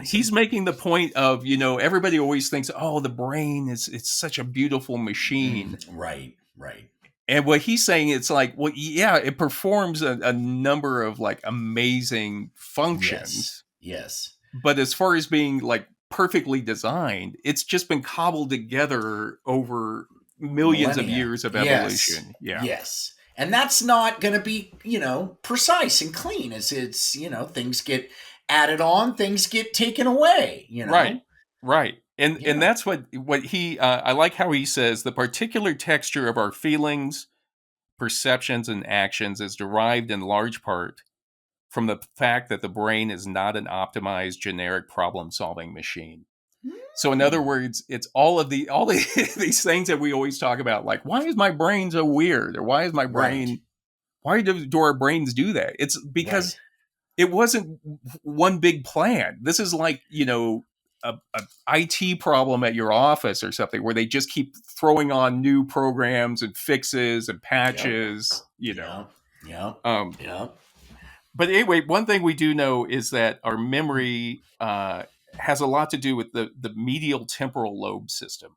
he's making the point of, everybody always thinks, oh, the brain it's such a beautiful machine. Right. And what he's saying, it's like, well, yeah, it performs a number of like amazing functions. Yes. But as far as being like perfectly designed, it's just been cobbled together over millions of years of evolution. Yeah. Yes. And that's not going to be, precise and clean. It's things get added on, things get taken away, Right. And that's what he, I like how he says the particular texture of our feelings, perceptions, and actions is derived in large part from the fact that the brain is not an optimized generic problem-solving machine. So in other words, it's all these things that we always talk about, like, why is my brain so weird? Or why is my brain, why do our brains do that? It's because it wasn't one big plan. This is like, a IT problem at your office or something where they just keep throwing on new programs and fixes and patches, Yeah. But anyway, one thing we do know is that our memory has a lot to do with the medial temporal lobe system.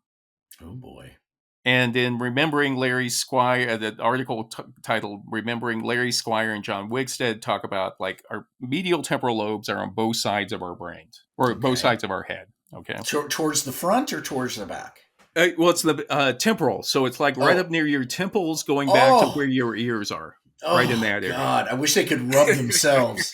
Oh, boy. And in Remembering Larry Squire, the article titled Remembering Larry Squire and John Wigstead talk about like our medial temporal lobes are on both sides of our brains, or both sides of our head. Okay. Towards the front or towards the back? Well, it's the temporal. So it's like right up near your temples going back to where your ears are. Right in that area. God, I wish they could rub themselves.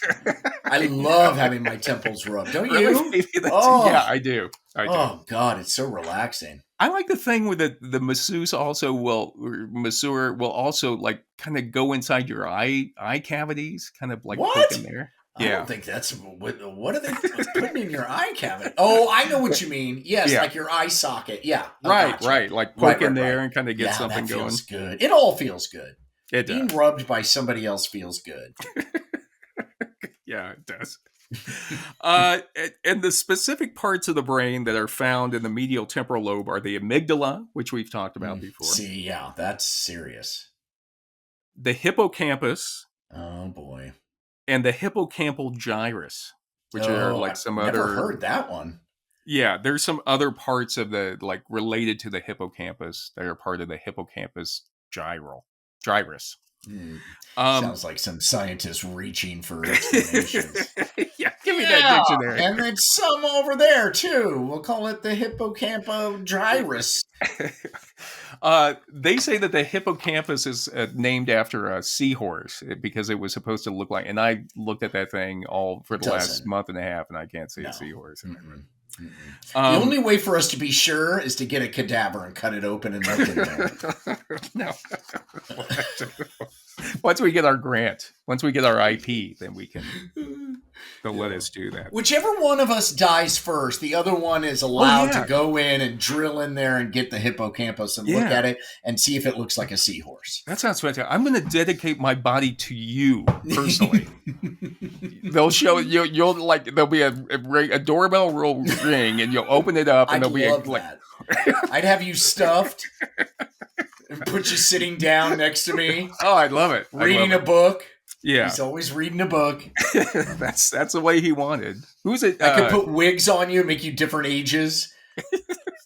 I love having my temples rubbed. Don't you? Yeah, I do. Oh, God, it's so relaxing. I like the thing with the masseuse masseur will also like kind of go inside your eye cavities, kind of like poke in there. I don't think that's what are they putting in your eye cavity? Oh, I know what you mean. Yes, like your eye socket. Yeah, right. Like poke in there and kind of get something going. Feels good. It all feels good. It does. Being rubbed by somebody else feels good. Yeah, it does. And the specific parts of the brain that are found in the medial temporal lobe are the amygdala, which we've talked about before. See, yeah, that's serious. The hippocampus. Oh, boy. And the hippocampal gyrus, which are like some other. I've never heard that one. Yeah, there's some other parts of the like related to the hippocampus that are part of the hippocampus gyrus. Sounds like some scientist reaching for explanations. Yeah, give me that dictionary. And then some over there too. We'll call it the hippocampo-gyrus. They say that the hippocampus is named after a seahorse because it was supposed to look like. And I looked at that thing all for the last month and a half, and I can't see a seahorse. The only way for us to be sure is to get a cadaver and cut it open and look in there. No. Once we get our grant, once we get our IP, then we can. They'll let us do that. Whichever one of us dies first, the other one is allowed to go in and drill in there and get the hippocampus and look at it and see if it looks like a seahorse. That sounds fantastic. I'm going to dedicate my body to you personally. They'll show you. You'll like. There'll be a doorbell will ring, and you'll open it up, and there'll be that. I'd have you stuffed and put you sitting down next to me. Oh, I'd love it. Reading a book. Yeah, he's always reading a book. That's the way he wanted. Who's it? I could put wigs on you and make you different ages.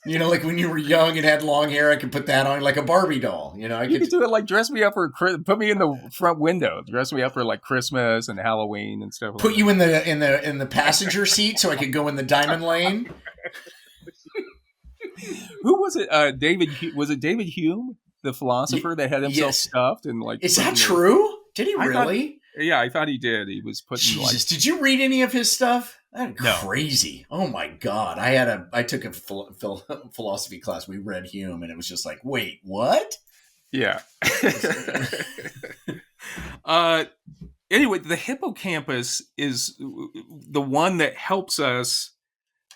Like when you were young and had long hair, I could put that on like a Barbie doll. I could do it like dress me up for put me in the front window, dress me up for like Christmas and Halloween and stuff. Put you in the passenger seat so I could go in the diamond lane. Who was it? David? Was it David Hume, the philosopher that had himself stuffed and like? Is that true? Did he really? I thought he did. He was putting. Jesus, did you read any of his stuff? That's crazy. Oh my God. I took a philosophy class. We read Hume and it was just like, wait, what? Yeah. Anyway, the hippocampus is the one that helps us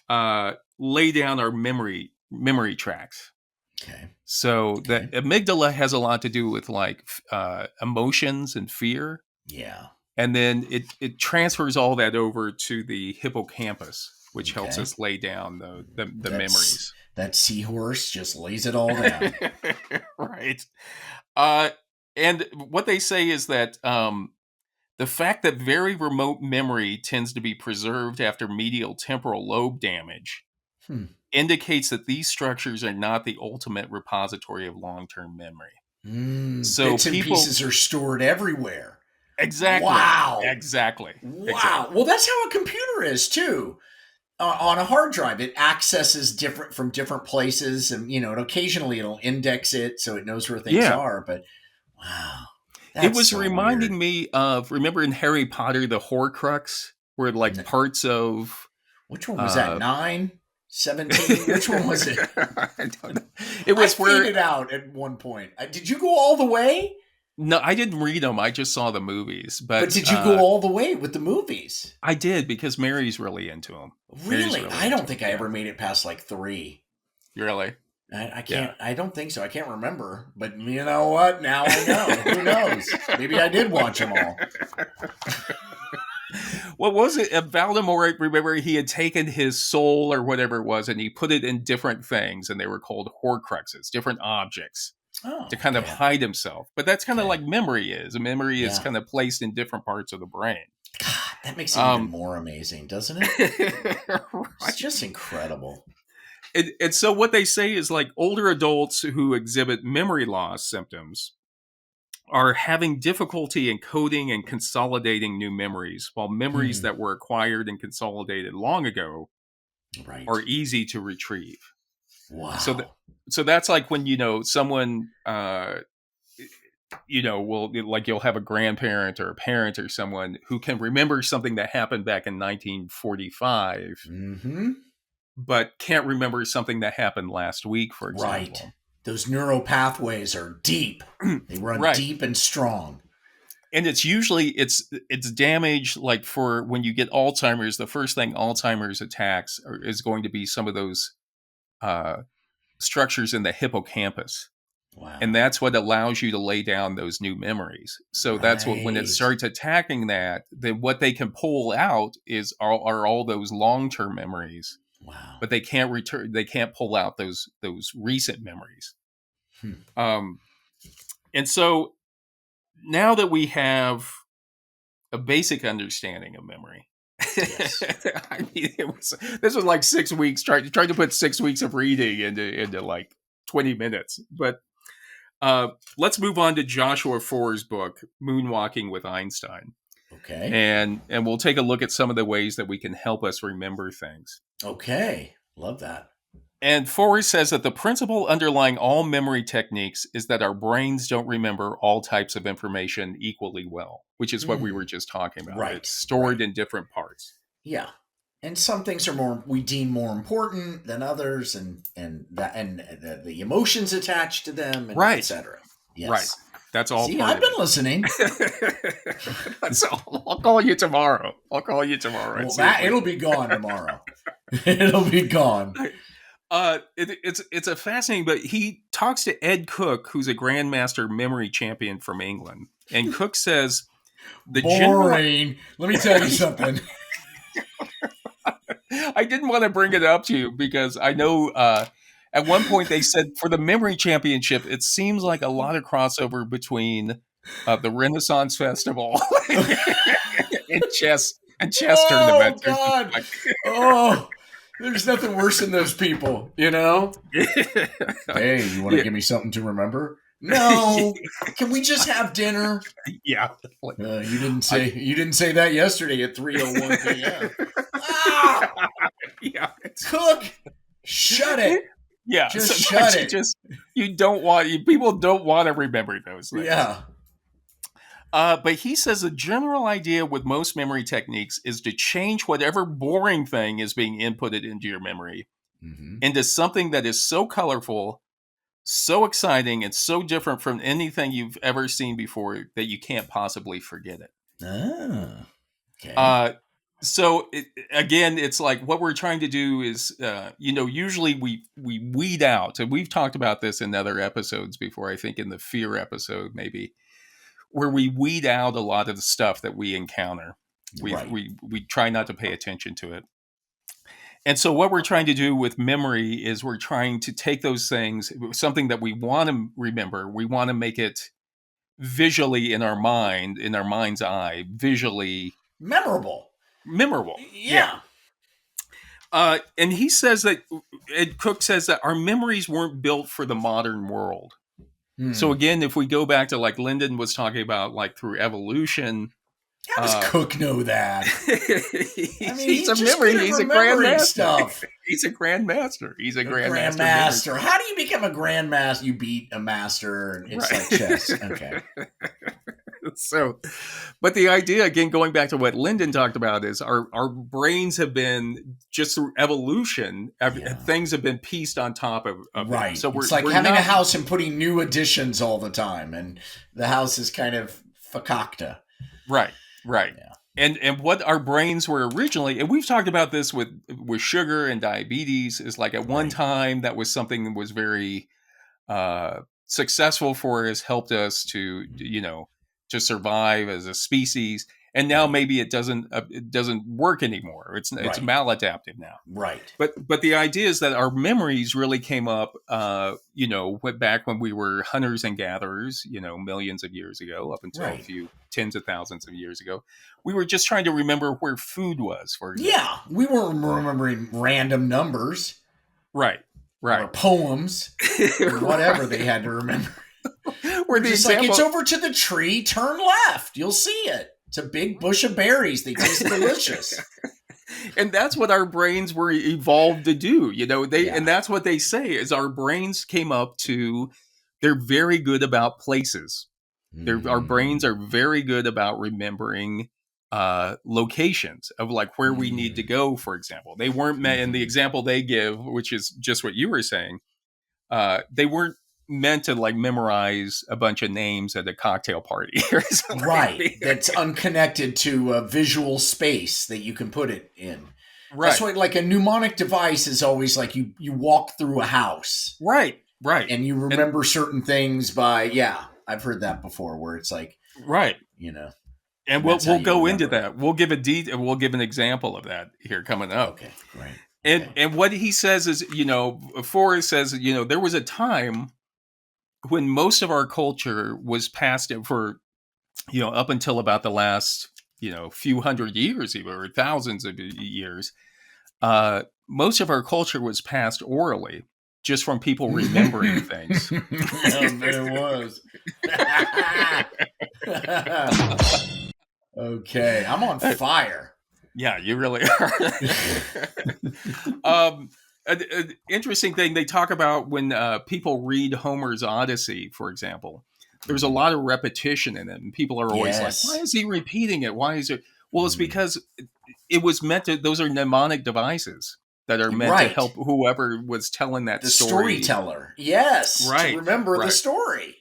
lay down our memory tracks. Okay. So the Okay. amygdala has a lot to do with like emotions and fear, Yeah. and then it transfers all that over to the hippocampus, which helps Okay. us lay down the That's memories. that seahorse just lays it all down. Right. Uh, and what they say is that the fact that very remote memory tends to be preserved after medial temporal lobe damage Hmm. indicates that these structures are not the ultimate repository of long-term memory. So Bits and people pieces are stored everywhere. exactly, Wow. exactly, Wow. exactly. Well, that's how a computer is too. On a hard drive, it accesses different from different places, and occasionally it'll index it so it knows where things Yeah. are. But wow, It that's was so weird. reminding me of remember in Harry Potter the Horcrux where like N- parts of Which one was that? uh 9, 17? Which one was it? I don't know. It I was where faded out at one point. Did you go all the way? no, I didn't read them. I just saw the movies, But but did you go all the way with the movies? I did because Mary's really into them. Mary's Really? really I into don't them. think I Yeah, ever made it past like 3. really. I Yeah. can't. I don't think so. I can't remember. But you know what? Now I know. Who knows? Maybe I did watch them all. What was it? Voldemort, remember, he had taken his soul or whatever it was, and he put it in different things, and they were called Horcruxes, different objects to Oh, kind of okay. hide himself. But that's kind of Okay. like memory is. A memory is Yeah. kind of placed in different parts of the brain. God, that makes it even Um, more amazing, doesn't it? It's right. just incredible. And so what they say is like older adults who exhibit memory loss symptoms are having difficulty encoding and consolidating new memories, while memories Hmm. that were acquired and consolidated long ago are Right. easy to retrieve. So that Wow. so that's like when someone will like you'll have a grandparent or a parent or someone who can remember something that happened back in 1945 Mm-hmm. but can't remember something that happened last week, for Right. example. Those neural pathways are deep. They run Right. deep and strong. And it's usually it's damage like for when you get Alzheimer's, the first thing Alzheimer's attacks is going to be some of those uh, structures in the hippocampus. And Wow. that's what allows you to lay down those new memories. So that's what when it Right. starts attacking that, then what they can pull out are all those long-term memories, Wow. but they can't return. They can't pull out those recent memories. Hmm. Um, and so now that we have a basic understanding of memory, Yes. I mean, this was like 6 weeks trying to put 6 weeks of reading into like 20 minutes, but let's move on to Joshua Foer's book, Moonwalking with Einstein. Okay. And we'll take a look at some of the ways that we can help us remember things. Okay. Love that. And Foer says that the principle underlying all memory techniques is that our brains don't remember all types of information equally well, which is what we were Mm. just talking about. It's Right. stored Right. in different parts. Yeah. And some things are more we deem more important than others, and the emotions attached to them, and Right. etc. Right. Yes. That's all See, part I've of been listening. it. That's all. I'll call you tomorrow. And Well, see if that we it'll be gone tomorrow. It'll be gone. it's a fascinating, but he talks to Ed Cook, who's a grandmaster memory champion from England, and Cook says the general. Boring. Let me tell you something. I didn't want to bring it up to you because I know at one point they said for the memory championship, it seems like a lot of crossover between the Renaissance Festival and chess Oh tournaments or something God. like. Oh, there's nothing worse than those people, you know? Hey, you want to Yeah. give me something to remember? No. Can we just have dinner? Yeah. I, You didn't say that yesterday at 3:01 p.m. Ah, yeah. Cook, shut it. Yeah. Just shut Sometimes it. you don't want people don't want to remember those things. Yeah. But he says the general idea with most memory techniques is to change whatever boring thing is being inputted into your memory Mm-hmm. into something that is so colorful, so exciting, and so different from anything you've ever seen before that you can't possibly forget it. Ah, okay. Uh, So again, it's like what we're trying to do is, usually we weed out, and we've talked about this in other episodes before. I think in the fear episode, maybe, where we weed out a lot of the stuff that we encounter. Right. We try not to pay attention to it. And so what we're trying to do with memory is we're trying to take those things, something that we want to remember, we want to make it visually in our mind, in our mind's eye, visually Memorable. memorable. Yeah. And he says that, Ed Cook says that our memories weren't built for the modern world. So again, if we go back to like Lyndon was talking about, like through evolution. How does Cook know that? He's a memory. He's a grandmaster. Stuff. He's a grandmaster. He's a grandmaster. Grandmaster. How do you become a grandmaster? You beat a master, and it's like chess. Okay. So, but the idea, again, going back to what Lyndon talked about, is our brains have been, just through evolution, things have been pieced on top of right. It. So it's like having a house and putting new additions all the time, and the house is kind of fakakta. Right. Yeah. And what our brains were originally, and we've talked about this with sugar and diabetes, is like at one time that was something that was very successful for us, helped us to to survive as a species, and now maybe it doesn't work anymore. It's maladaptive now. Right. But the idea is that our memories really came up, back when we were hunters and gatherers, millions of years ago, up until a few tens of thousands of years ago. We were just trying to remember where food was, for example. Yeah, we weren't remembering random numbers. Right. Or poems. Or whatever they had to remember. Where the example, it's over to the tree, turn left. You'll see it. It's a big bush of berries. They taste delicious. And that's what our brains were evolved to do. And that's what they say is our brains came up to, they're very good about places. Our brains are very good about remembering locations of like where we need to go, for example. They weren't in the example they give, which is just what you were saying. They weren't meant to like memorize a bunch of names at a cocktail party or something. Right. That's unconnected to a visual space that you can put it in. Right. That's why like a mnemonic device is always like you walk through a house. Right. And you remember certain things by, I've heard that before where it's like, right. And we'll go into that. We'll give an example of that here coming up. Okay, great. And what he says is, Foer says, there was a time when most of our culture was passed for, up until about the last, few hundred years, even, or thousands of years, most of our culture was passed orally, just from people remembering things. There was. Okay, I'm on fire. Yeah, you really are. An interesting thing they talk about when people read Homer's Odyssey, for example, there's a lot of repetition in it, and people are always like, "Why is he repeating it? Why is it?" Well, it's because it was meant to. Those are mnemonic devices that are meant to help whoever was telling that story. The storyteller, to remember the story.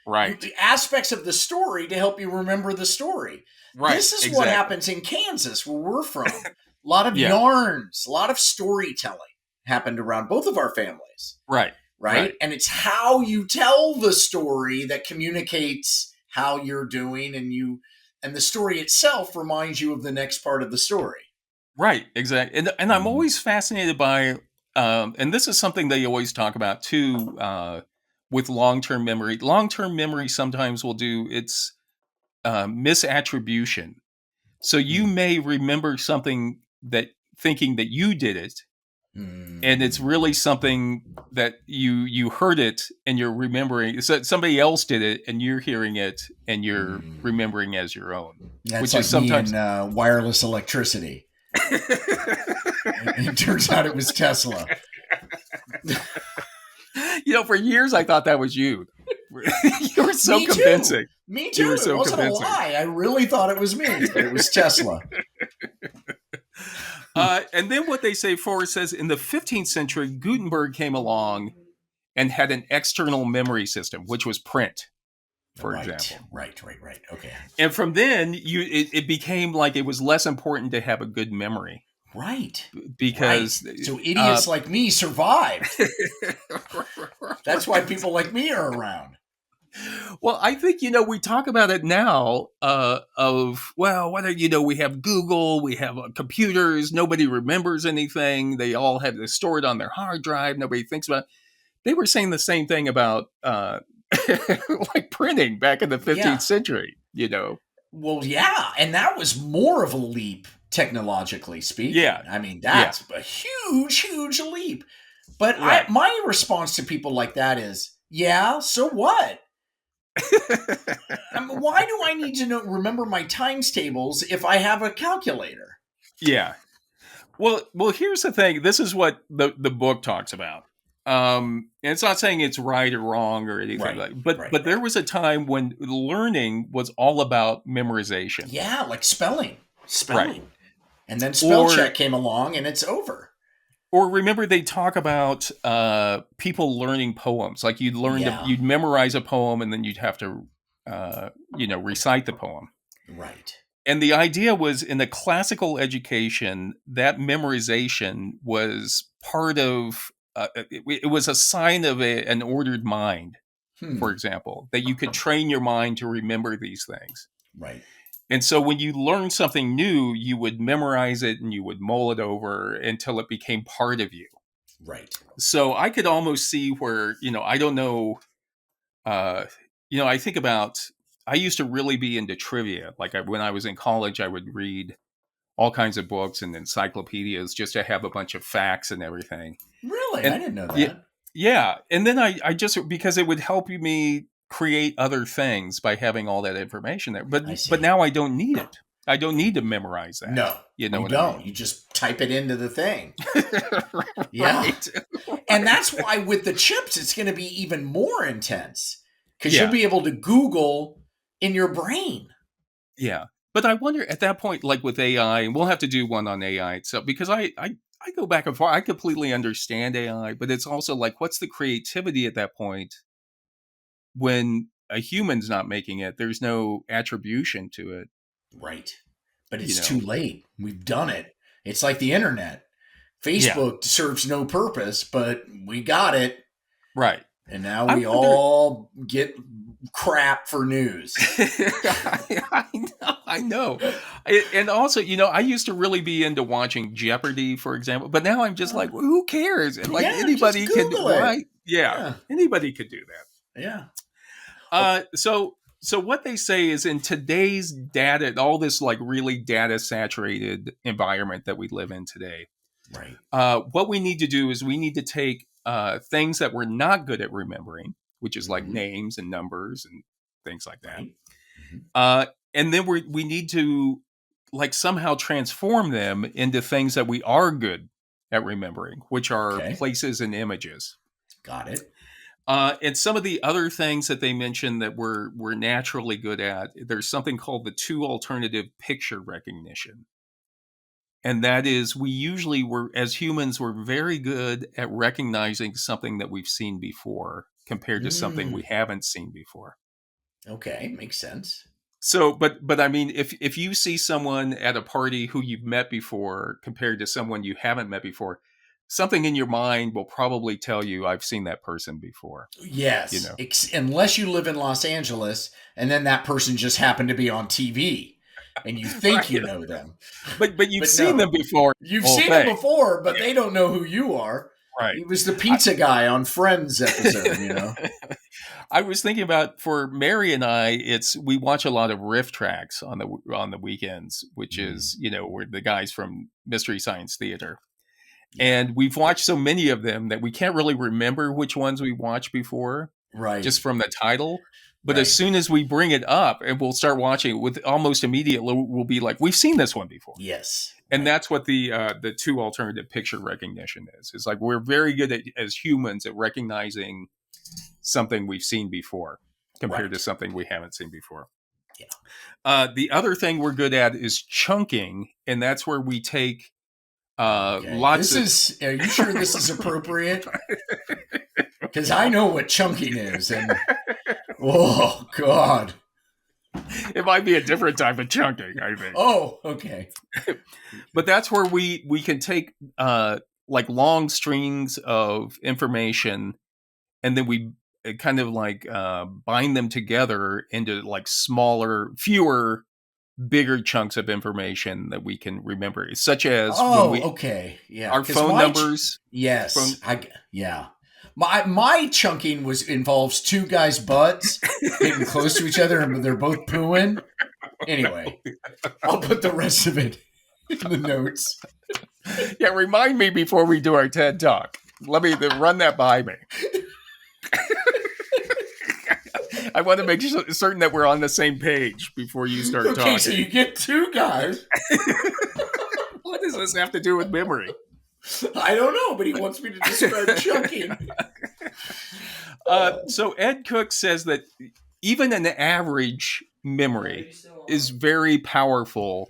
Right. The aspects of the story to help you remember the story. Right. This is what happens in Kansas, where we're from. A lot of yarns, a lot of storytelling happened around both of our families. Right. And it's how you tell the story that communicates how you're doing, and the story itself reminds you of the next part of the story. Right. Exactly. And I'm always fascinated by, and this is something they always talk about too, with long-term memory. Long-term memory sometimes will do its misattribution. So you may remember something that thinking that you did it, and it's really something that you heard it and you're remembering. So somebody else did it and you're hearing it and you're remembering as your own. That's which like is sometimes me and, wireless electricity. It turns out it was Tesla. For years I thought that was you. You were so convincing. Me too. It wasn't a lie. I really thought it was me, but it was Tesla. And then what they say, Foer says, in the 15th century, Gutenberg came along and had an external memory system, which was print. for example. Right. Okay. And from then, it became like it was less important to have a good memory. Right. Because so idiots like me survived. That's why people like me are around. Well, I think, we talk about it now whether, we have Google, we have computers, nobody remembers anything. They all have this stored on their hard drive. Nobody thinks about it. They were saying the same thing about like printing back in the 15th century, Well, yeah. And that was more of a leap technologically speaking. Yeah. I mean, that's a huge, huge leap. But my response to people like that is, yeah, so what? Why do I need to remember my times tables if I have a calculator? Yeah. Well, here's the thing. This is what the book talks about. And it's not saying it's right or wrong or anything but there was a time when learning was all about memorization. Yeah, like spelling. And then spell check came along and it's over. Or remember they talk about people learning poems. Like you'd memorize a poem and then you'd have to recite the poem. Right. And the idea was in the classical education, that memorization was part of it was a sign of an ordered mind, for example, that you could train your mind to remember these things. Right. And so when you learn something new, you would memorize it and you would mull it over until it became part of you. Right. So I could almost see where, I don't know, I think about, I used to really be into trivia. Like when I was in college, I would read all kinds of books and encyclopedias just to have a bunch of facts and everything. Really? I didn't know that. Yeah. And then I just, because it would help me create other things by having all that information there. But now I don't need it. I don't need to memorize that. No, you don't. I mean? You just type it into the thing. Yeah. And that's why with the chips, it's going to be even more intense because you'll be able to Google in your brain. Yeah. But I wonder at that point, like with AI, and we'll have to do one on AI itself, because I go back and forth. I completely understand AI, but it's also like, what's the creativity at that point when a human's not making it? There's no attribution to it. Right. But it's too late. We've done it. It's like the internet. Facebook serves no purpose, but we got it. Right. And now we all get crap for news. I know. And also, I used to really be into watching Jeopardy, for example, but now I'm just like, well, who cares? And like anybody can do it. Yeah. Anybody could do that. Yeah. So what they say is in today's data, all this like really data saturated environment that we live in today, right? What we need to do is we need to take things that we're not good at remembering, which is like names and numbers and things like that. Right. And then we need to like somehow transform them into things that we are good at remembering, which are places and images. Got it. And some of the other things that they mentioned that we're naturally good at, there's something called the two alternative picture recognition. And that is, as humans, we're very good at recognizing something that we've seen before compared to something we haven't seen before. Okay, makes sense. So, but I mean, if you see someone at a party who you've met before compared to someone you haven't met before, something in your mind will probably tell you, I've seen that person before. Yes. Unless you live in Los Angeles and then that person just happened to be on TV and you think you know them. But you've seen them before. You've seen them before, but they don't know who you are. Right. He was the pizza guy on Friends episode, I was thinking about, for Mary and I, we watch a lot of riff tracks on the weekends, which is, we're the guys from Mystery Science Theater. And we've watched so many of them that we can't really remember which ones we watched before, just from the title. But as soon as we bring it up and we'll start watching it, with almost immediately, we'll be like, we've seen this one before. Yes. And that's what the two alternative picture recognition is. It's like we're very good as humans at recognizing something we've seen before compared to something we haven't seen before. Yeah. The other thing we're good at is chunking, and that's where we take lots of... Are you sure this is appropriate? Because I know what chunking is, and Oh, God. It might be a different type of chunking, I think. Oh, okay. But that's where we can take like long strings of information, and then we kind of like bind them together into like smaller, fewer, bigger chunks of information that we can remember, such as when Oh, we okay. Yeah. our 'Cause phone numbers. yes. Phone, Yeah. My chunking involves two guys' butts getting close to each other and they're both pooing. Anyway, I'll put the rest of it in the notes. yeah, remind me before we do our TED Talk. Let me run that by me. I want to make certain that we're on the same page before you start talking. Okay, so you get two guys. What does this have to do with memory? I don't know, but he wants me to describe chunking. So Ed Cook says that even an average memory is very powerful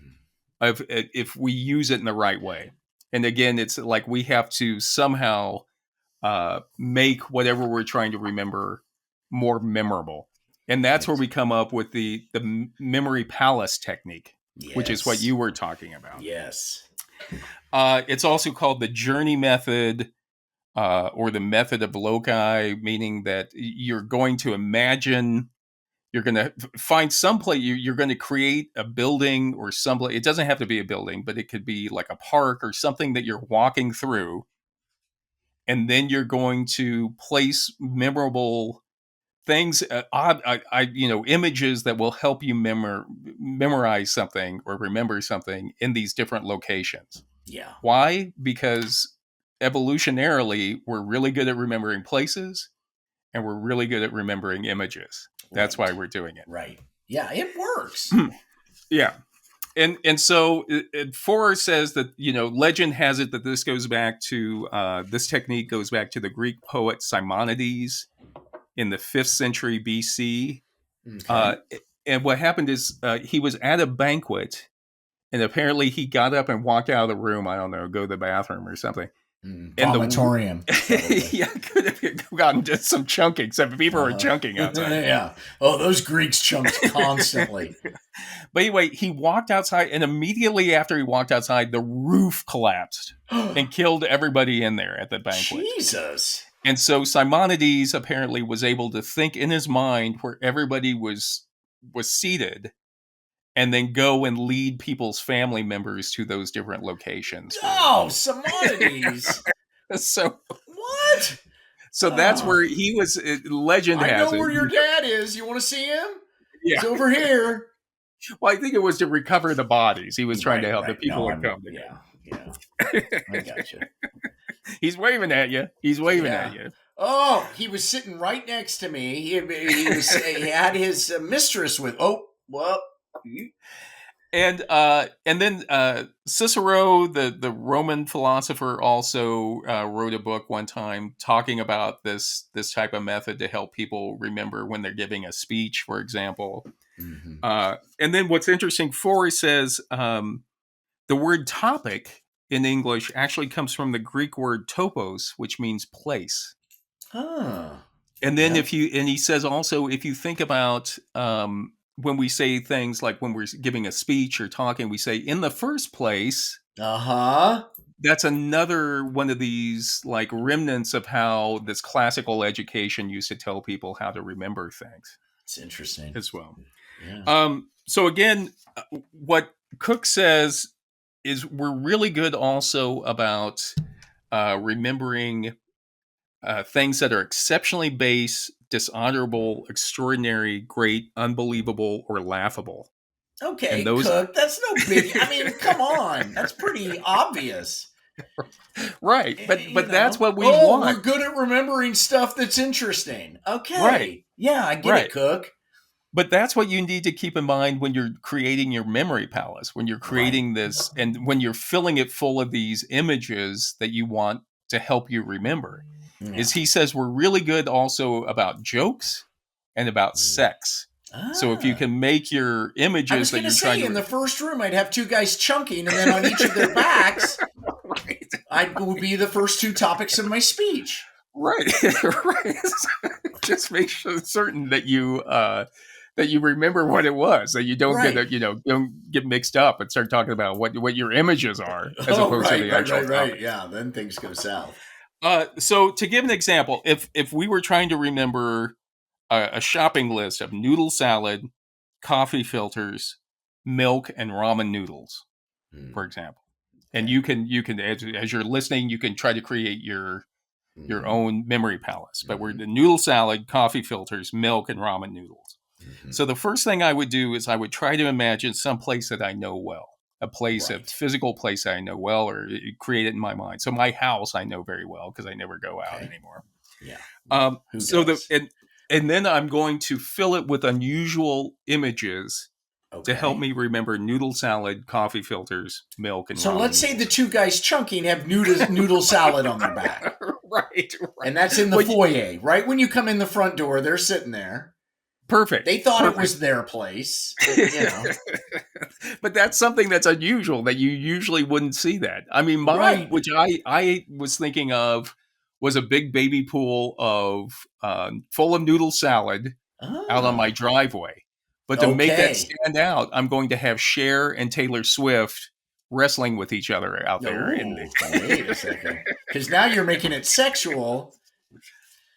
if we use it in the right way. And again, it's like we have to somehow make whatever we're trying to remember more memorable. And that's where we come up with the memory palace technique, which is what you were talking about. Yes. It's also called the journey method, or the method of loci, meaning that you're going to imagine, you're going to find some place, you're going to create a building or some place. It doesn't have to be a building, but it could be like a park or something that you're walking through. And then you're going to place memorable things, images that will help you memorize something or remember something in these different locations. Yeah. Why? Because evolutionarily, we're really good at remembering places, and we're really good at remembering images. That's why we're doing it. Right. Yeah, it works. Yeah. And so Foer says that, legend has it that this goes back to, this technique goes back to the Greek poet Simonides in the 5th century BC. Okay. And what happened is he was at a banquet, and apparently he got up and walked out of the room. I don't know, go to the bathroom or something. Vomitorium. Yeah, could have gotten just some chunking. Some people were chunking outside. Yeah. Oh, those Greeks chunked constantly. But anyway, he walked outside, and immediately after he walked outside, the roof collapsed and killed everybody in there at the banquet. Jesus. And so Simonides apparently was able to think in his mind where everybody was seated, and then go and lead people's family members to those different locations. Oh, Simonides. So what? So that's where he was. Legend has it. I know where your dad is. You want to see him? Yeah. He's over here. Well, I think it was to recover the bodies. He was trying to help the people who come. Yeah. I got you. He's waving at you. He's waving at you. Oh, he was sitting right next to me. He had his mistress with. Oh, well. And then Cicero, the Roman philosopher, also wrote a book one time talking about this type of method to help people remember when they're giving a speech, for example. Mm-hmm. And then what's interesting, Foer says the word topic in English actually comes from the Greek word topos, which means place. And then he says also, if you think about when we say things like when we're giving a speech or talking, we say in the first place. That's another one of these like remnants of how this classical education used to tell people how to remember things. It's interesting as well. Yeah. So again, what Cook says is we're really good also about remembering things that are exceptionally base, dishonorable, extraordinary, great, unbelievable, or laughable. Okay, Cook, that's no big. I mean, come on, that's pretty obvious. Right, but that's what we want. We're good at remembering stuff that's interesting. Okay, right. Yeah, I get it, Cook. But that's what you need to keep in mind when you're creating your memory palace, when you're creating this, and when you're filling it full of these images that you want to help you remember. Is he says we're really good also about jokes and about sex. So if you can make your images that you're trying to... in the first room, I'd have two guys chunking, and then on each of their backs, would be the first two topics of my speech. Right. Right. just make certain that you remember what it was, that you don't don't get mixed up and start talking about what your images are as opposed to the actual topic. Right. Yeah, then things go south. So to give an example, if we were trying to remember a shopping list of noodle salad, coffee filters, milk, and ramen noodles, for example, and you can as you're listening, you can try to create your own memory palace. But we're the noodle salad, coffee filters, milk, and ramen noodles. So the first thing I would do is I would try to imagine some place that I know well, a place, a physical place that I know well, or create it in my mind. So my house I know very well because I never go out anymore. Yeah. And then I'm going to fill it with unusual images to help me remember noodle salad, coffee filters, milk, and ramen. So let's say the two guys chunking have noodle salad on their back. Right. And that's in the foyer. Right when you come in the front door, they're sitting there. Perfect. They thought it was their place. But that's something that's unusual that you usually wouldn't see that. I mean, mine, which I was thinking of, was a big baby pool of full of noodle salad out on my driveway. But to make that stand out, I'm going to have Cher and Taylor Swift wrestling with each other out there. Wait a second. Because now you're making it sexual.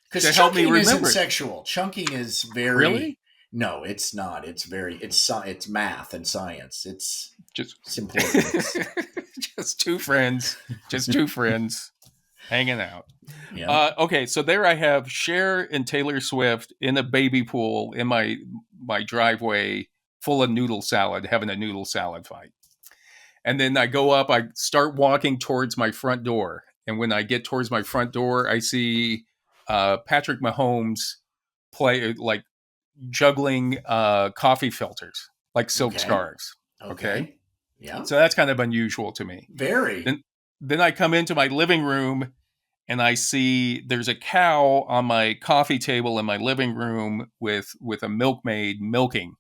Because chunking isn't sexual. Chunking is very... Really? No, it's not. It's math and science. It's important. Just two friends. Hanging out. Yeah. Okay, so there I have Cher and Taylor Swift in a baby pool in my driveway full of noodle salad, having a noodle salad fight. And then I go up, I start walking towards my front door. And when I get towards my front door, I see Patrick Mahomes play, like, juggling coffee filters, like silk scarves. Okay. Yeah. So that's kind of unusual to me. Very. Then I come into my living room and I see there's a cow on my coffee table in my living room with a milkmaid milking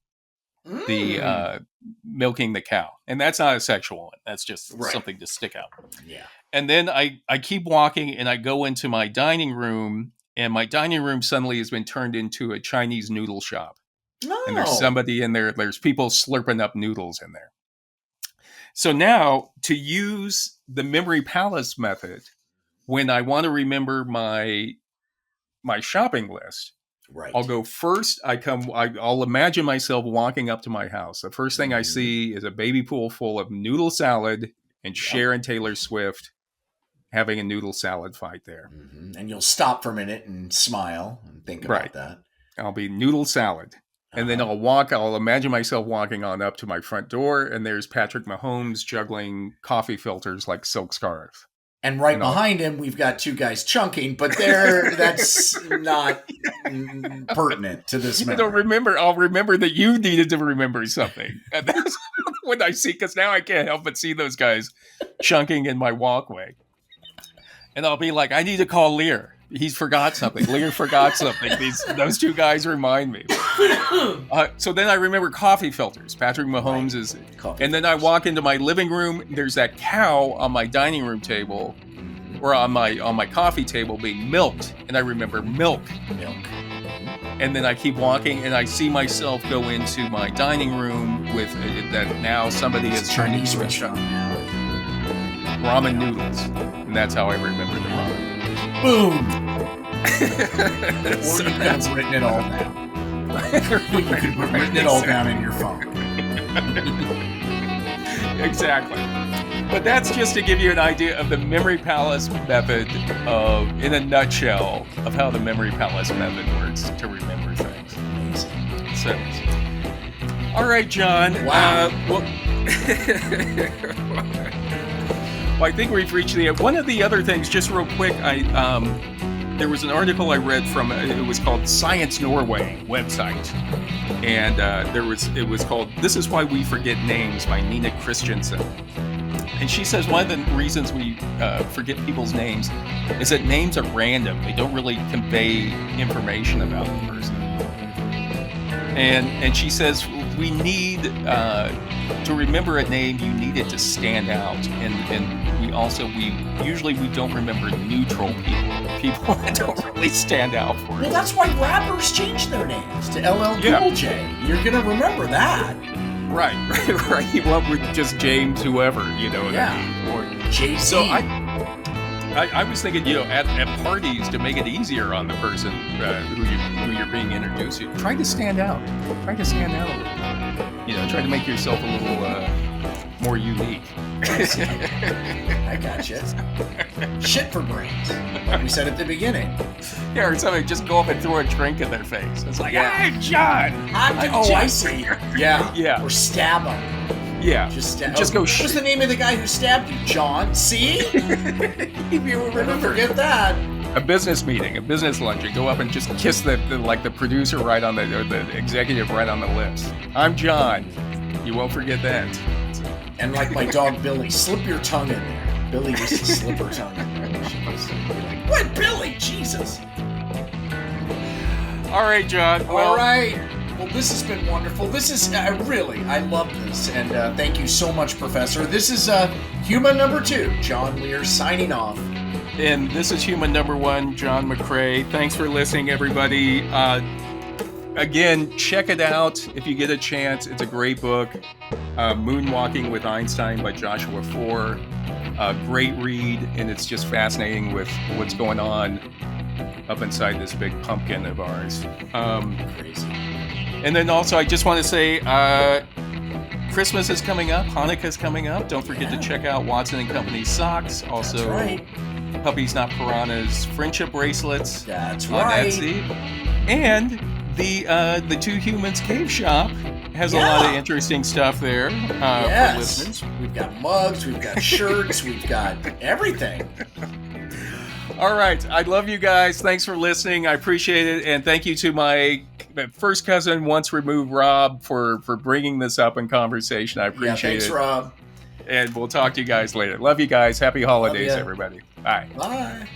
the cow. And that's not a sexual one. That's just something to stick out. Yeah. And then I keep walking and I go into my dining room, and my dining room suddenly has been turned into a Chinese noodle shop. Oh. And there's somebody in there. There's people slurping up noodles in there. So now, to use the memory palace method, when I want to remember my shopping list, I'll go first. I'll imagine myself walking up to my house. The first thing I see is a baby pool full of noodle salad and Cher and Taylor Swift having a noodle salad fight there. And you'll stop for a minute and smile and think about that. I'll be noodle salad. And then I'll imagine myself walking on up to my front door, and there's Patrick Mahomes juggling coffee filters like silk scarves. And behind him, we've got two guys chunking, but that's not pertinent to this memory. I'll remember that you needed to remember something. And that's what I see, because now I can't help but see those guys chunking in my walkway. And I'll be like, I need to call Lehr. He's forgot something. Lehr forgot something. Those two guys remind me. So then I remember coffee filters. Patrick Mahomes is... And then I walk into my living room. There's that cow on my dining room table, or on my coffee table, being milked. And I remember milk. And then I keep walking, and I see myself go into my dining room with that now somebody is Chinese restaurant. Ramen noodles. And that's how I remember the ramen. Boom! Or you could have written it all down. You could have written it all down in your phone. Exactly. But that's just to give you an idea of the memory palace method in a nutshell, of how the memory palace method works to remember things. So, all right, John. Wow. Well, I think we've reached the end. One of the other things, just real quick, there was an article I read from, it was called Science Norway website. And it was called This Is Why We Forget Names by Nina Kristiansen. And she says one of the reasons we forget people's names is that names are random. They don't really convey information about the person. And she says we need to remember a name. You need it to stand out, and we usually don't remember neutral people. people that don't really stand out for Well, it. that's why rappers change their names to LL Cool J. You're gonna remember that. Right. You went with just James whoever, you know what I mean? Or Jay-Z. So I was thinking, you know, at parties, to make it easier on the person who you're being introduced to, try to stand out. Try to stand out a little. You know, try to make yourself a little more unique. I gotcha. Shit for brains, like we said at the beginning. Yeah, or something. Just go up and throw a drink in their face. It's like, hey, John. I see. Yeah. Yeah. Or stab them. Yeah. Just go. What's the name of the guy who stabbed you? John. See? If you remember, forget that. A business meeting, a business lunch. You go up and just kiss the producer right on or the executive right on the lips. I'm John. You won't forget that. And like my dog Billy, slip your tongue in there. Billy used to slip her tongue in there. She used to be like, "What, Billy? Jesus!" All right, John. All right. Well, this has been wonderful. This is I love this, and thank you so much, Professor. This is human number 2, John Lehr, signing off. And this is human number 1, John McCray. Thanks for listening, everybody. Again, check it out if you get a chance. It's a great book. Moonwalking with Einstein by Joshua Foer. Great read, and it's just fascinating with what's going on up inside this big pumpkin of ours. Crazy. And then also, I just want to say, Christmas is coming up. Hanukkah is coming up. Don't forget to check out Watson & Company's socks. Also, That's right. Puppies Not Piranhas friendship bracelets. That's on right. Etsy. And the Two Humans Cave Shop has a lot of interesting stuff there for listeners. We've got mugs, we've got shirts, we've got everything. All right. I love you guys. Thanks for listening. I appreciate it. And thank you to my first cousin, once removed, Rob, for bringing this up in conversation. I appreciate it. Thanks, Rob. And we'll talk to you guys later. Love you guys. Happy holidays, everybody. Bye. Bye.